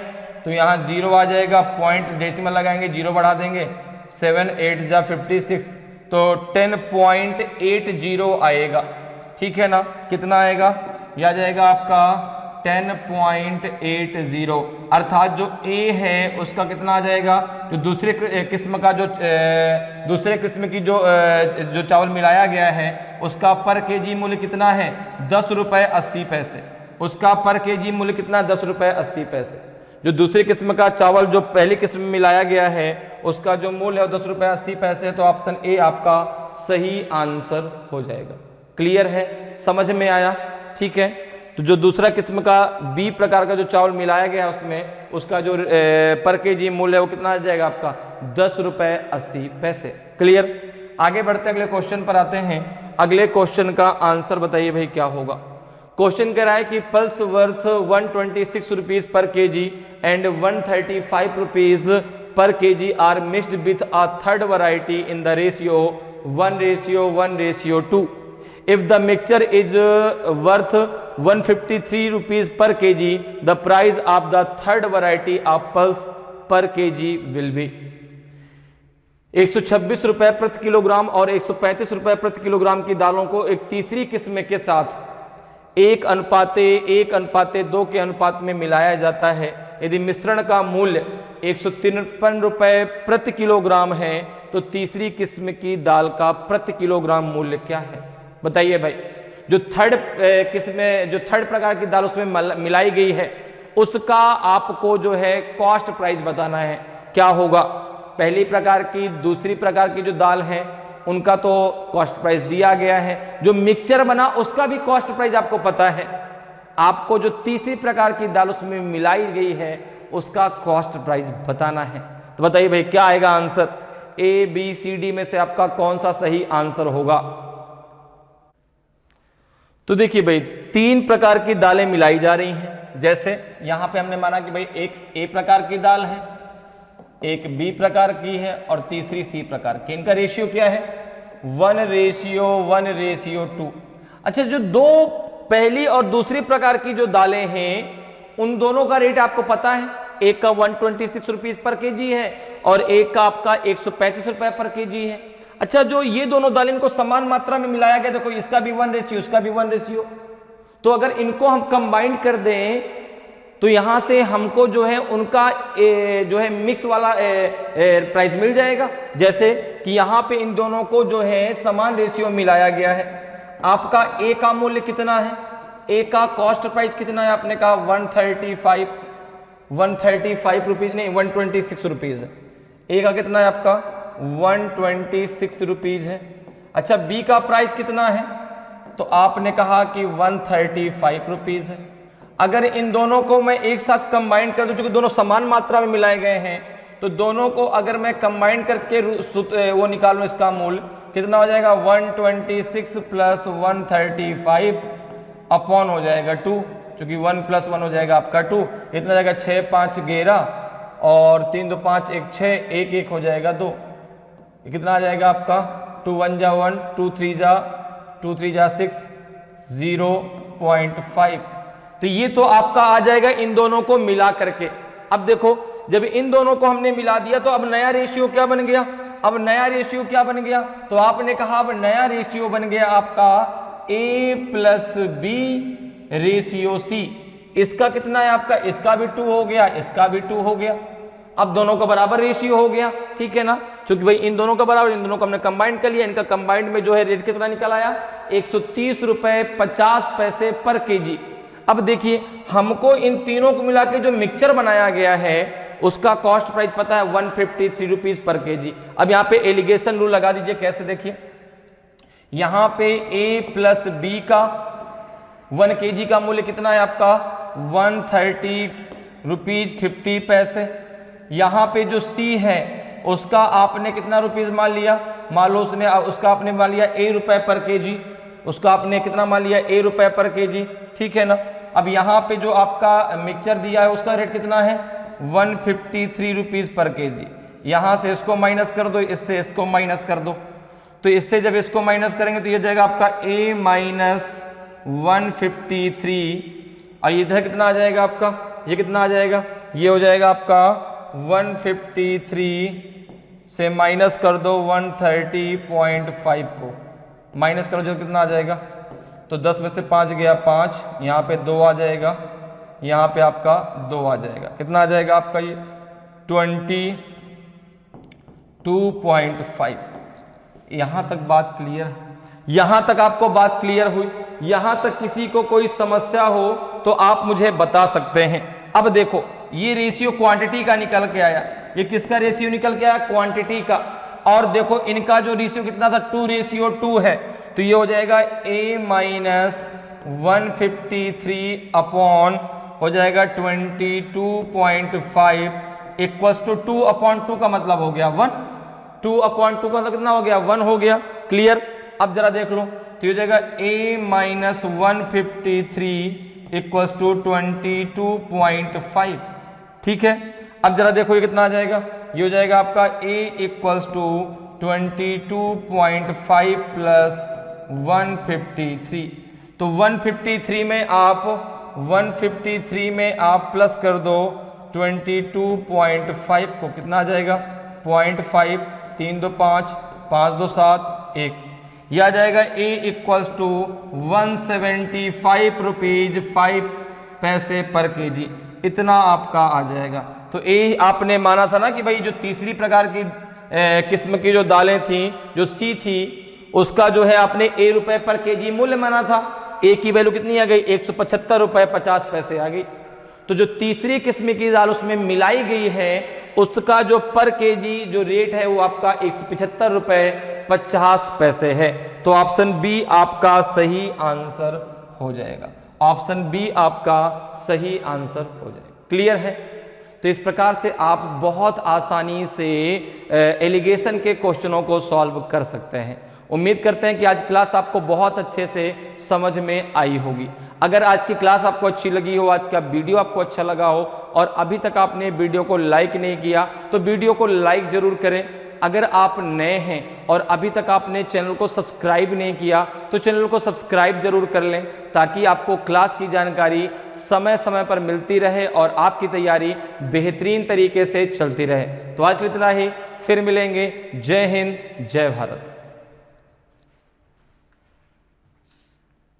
तो यहाँ 0 आ जाएगा, पॉइंट डेसिमल लगाएंगे, 0 बढ़ा देंगे, 7 8 जा 56, तो 10.80 आएगा, ठीक है ना। कितना आएगा? यह आ जाएगा आपका 10.80, अर्थात जो A है उसका कितना आ जाएगा? जो दूसरे किस्म का दूसरे किस्म की जो चावल मिलाया गया है उसका पर केजी मूल्य कितना है? 10 रुपये 80 पैसे। उसका पर केजी मूल्य कितना? 10 रुपये 80 पैसे। जो दूसरी किस्म का चावल जो पहली किस्म में मिलाया गया है उसका जो मूल्य है 10 रुपये 80 पैसे। तो ऑप्शन ए आपका सही आंसर हो जाएगा। क्लियर है? समझ में आया? ठीक है। तो जो दूसरा किस्म का बी प्रकार का जो चावल मिलाया गया है उसमें उसका जो पर केजी मूल्य है वो कितना आ जाएगा आपका? 10 रुपये 80 पैसे। क्लियर? आगे बढ़ते अगले क्वेश्चन पर आते हैं। अगले क्वेश्चन का आंसर बताइए भाई क्या होगा। क्वेश्चन कह रहा है कि pulse worth 126 rupees per KG and 135 rupees per KG are mixed with a third variety in the ratio 1:1:2। If the mixture is worth 153 rupees per kg, the price of the third variety of pulse per kg will be 126 रुपए प्रति kilogram और 135 रुपए प्रति kilogram की दालों को एक तीसरी किस्म के साथ 1:1:2 के अनुपात में मिलाया जाता है। यदि मिश्रण का मूल्य 153 रुपए प्रति किलोग्राम है तो तीसरी किस्म की दाल का प्रति किलोग्राम मूल्य क्या है? बताइए भाई। जो थर्ड प्रकार की दाल उसमें मिलाई गई है उसका आपको जो है कॉस्ट प्राइस बताना है। क्या होगा? पहली प्रकार की दूसरी प्रकार की जो दाल है उनका तो कॉस्ट प्राइस दिया गया है, जो मिक्सचर बना उसका भी कॉस्ट प्राइस आपको पता है, आपको जो तीसरी प्रकार की दाल उसमें मिलाई गई है उसका कॉस्ट प्राइस बताना है। तो बताइए भाई क्या आएगा answer? A B C D में से आपका कौन सा सही आंसर होगा? तो देखिए भाई 3 प्रकार की दालें मिलाई जा रही हैं। जैसे यहां पे हमने माना कि भाई एक ए प्रकार की दाल है, एक बी प्रकार की है और तीसरी सी प्रकार की। इनका रेशियो क्या है? 1:1:2। अच्छा, जो दो पहली और दूसरी प्रकार की जो दालें हैं उन दोनों का रेट आपको पता है। एक का 126 रुपीज पर केजी है और एक का आपका 135 रुपए पर केजी है। अच्छा, जो ये दोनों दालें इनको समान मात्रा में मिलाया गया, देखो इसका भी 1:, इसका भी 1:, तो अगर इनको हम कंबाइन कर दें तो यहां से हमको जो है उनका जो है मिक्स वाला प्राइस मिल जाएगा। जैसे कि यहां पे इन दोनों को जो है समान रेशियो मिलाया गया है। आपका ए का मूल्य कितना है? ए का कॉस्ट प्राइस कितना है? आपने कहा 135 रुपीज, नहीं 126 रुपीज है। ए का कितना है आपका? 126 रुपीज है। अच्छा, बी का प्राइस कितना है? तो आपने कहा कि 135 रुपीज है। अगर इन दोनों को मैं एक साथ कंबाइन कर दूं, क्योंकि दोनों समान मात्रा में मिलाए गए हैं, तो दोनों को अगर मैं कंबाइन करके वो निकालूं, इसका मूल्य कितना हो जाएगा? 126 प्लस 135 अपॉन हो जाएगा 2, क्योंकि 1 + 1 हो जाएगा आपका 2। इतना जाएगा 6 5 11 और 3 2 5 1 6, 1 1 हो जाएगा 2। कितना आ जाएगा आपका? 2 1 जा 1, 2 3 जा 6, 0.5। तो ये तो आपका आ जाएगा इन दोनों को मिला करके। अब देखो, जब इन दोनों को हमने मिला दिया तो अब नया रेशियो क्या बन गया? अब नया रेशियो क्या बन गया? तो आपने कहा अब नया रेशियो बन गया आपका A+B/C। इसका कितना है आपका? इसका भी 2 हो गया, इसका भी 2 हो गया। अब दोनों का बराबर रेशियो हो गया, ठीक है ना, क्योंकि भाई इन दोनों का बराबर, इन दोनों को हमने कंबाइन कर लिया। इनका कंबाइंड में जो है रेट कितना निकल आया? 130 रुपए 50 पैसे पर केजी। अब देखिए, हमको इन तीनों को मिला के जो मिक्सचर बनाया गया है उसका कॉस्ट प्राइस पता है 153 रुपीज पर केजी। अब यहाँ पे एलिगेशन रूल लगा दीजिए। कैसे? देखिए, यहाँ पे A+B का 1 केजी का मूल्य कितना है आपका? 130 रुपीज 50 पैसे। यहाँ पे जो C है उसका आपने कितना रुपीस मान लिया, मान लो उसका आपने मान लिया ₹1 पर kg, उसका आपने कितना मान लिया ₹1 पर kg, ठीक है ना। अब यहाँ पे जो आपका मिक्सचर दिया है उसका रेट कितना है 153 रुपीज पर kg। यहाँ से इसको माइनस कर दो, इससे इसको माइनस कर दो, तो इससे जब इसको माइनस करेंगे तो ये जाएगा आपका A माइनस 153 और इधर कितना आ जाएगा आपका, ये कितना आ जाएगा, ये हो जाएगा आपका 153 से माइनस कर दो 130.5 को माइनस करो जो कितना आ जाएगा, तो 10 में से 5 गया 5, यहाँ पे 2 आ जाएगा, यहाँ पे आपका 2 आ जाएगा, कितना आ जाएगा आपका ये 22.5। यहाँ तक बात क्लियर है, यहाँ तक आपको बात क्लियर हुई, यहाँ तक किसी को कोई समस्या हो तो आप मुझे बता सकते हैं। अब देखो ये रेशियो क्वांटिटी का निकल के आया, ये किसका रेशियो निकल के आया, क्वांटिटी का, और देखो इनका जो रेशियो कितना था 2:2 है, तो ये हो जाएगा A माइनस 153 अपॉन हो जाएगा 22.5 इक्वल्स टू 2/2 का मतलब हो गया 1, 2/2 का मतलब कितना हो गया 1 हो गया, क्लियर। अब जरा देख लो, तो ये हो जाएगा A माइनस 153 इक्वल्स टू 22.5, ठीक है। अब जरा देखो ये कितना आ जाएगा, ये हो जाएगा आपका A इक्वल्स टू 22.5 प्लस 153, तो 153 में आप प्लस कर दो 22.5 को, कितना आ जाएगा 0.5, 3 2 5, 5 2 7 1, यह आ जाएगा A इक्वल्स टू 175 रुपीज 5 पैसे पर kg, इतना आपका आ जाएगा। तो ए आपने माना था ना कि भाई जो तीसरी प्रकार की किस्म की जो दालें थी, जो C थी, उसका जो है आपने ₹1 पर kg मूल्य माना था, A की वैल्यू कितनी आ गई 175 रुपए 50 पैसे आ गई। तो जो तीसरी किस्म की दाल उसमें मिलाई गई है उसका जो पर kg जो रेट है वो आपका 175 रुपए 50 पैसे है। तो ऑप्शन बी आपका सही आंसर हो जाएगा, ऑप्शन बी आपका सही आंसर हो जाएगा, क्लियर है। तो इस प्रकार से आप बहुत आसानी से एलिगेशन के क्वेश्चनों को सॉल्व कर सकते हैं। उम्मीद करते हैं कि आज क्लास आपको बहुत अच्छे से समझ में आई होगी। अगर आज की क्लास आपको अच्छी लगी हो, आज का वीडियो आपको अच्छा लगा हो और अभी तक आपने वीडियो को लाइक नहीं किया तो वीडियो को लाइक जरूर करें। अगर आप नए हैं और अभी तक आपने चैनल को सब्सक्राइब नहीं किया तो चैनल को सब्सक्राइब जरूर कर लें, ताकि आपको क्लास की जानकारी समय समय पर मिलती रहे और आपकी तैयारी बेहतरीन तरीके से चलती रहे। तो आज इतना ही, फिर मिलेंगे। जय हिंद, जय भारत।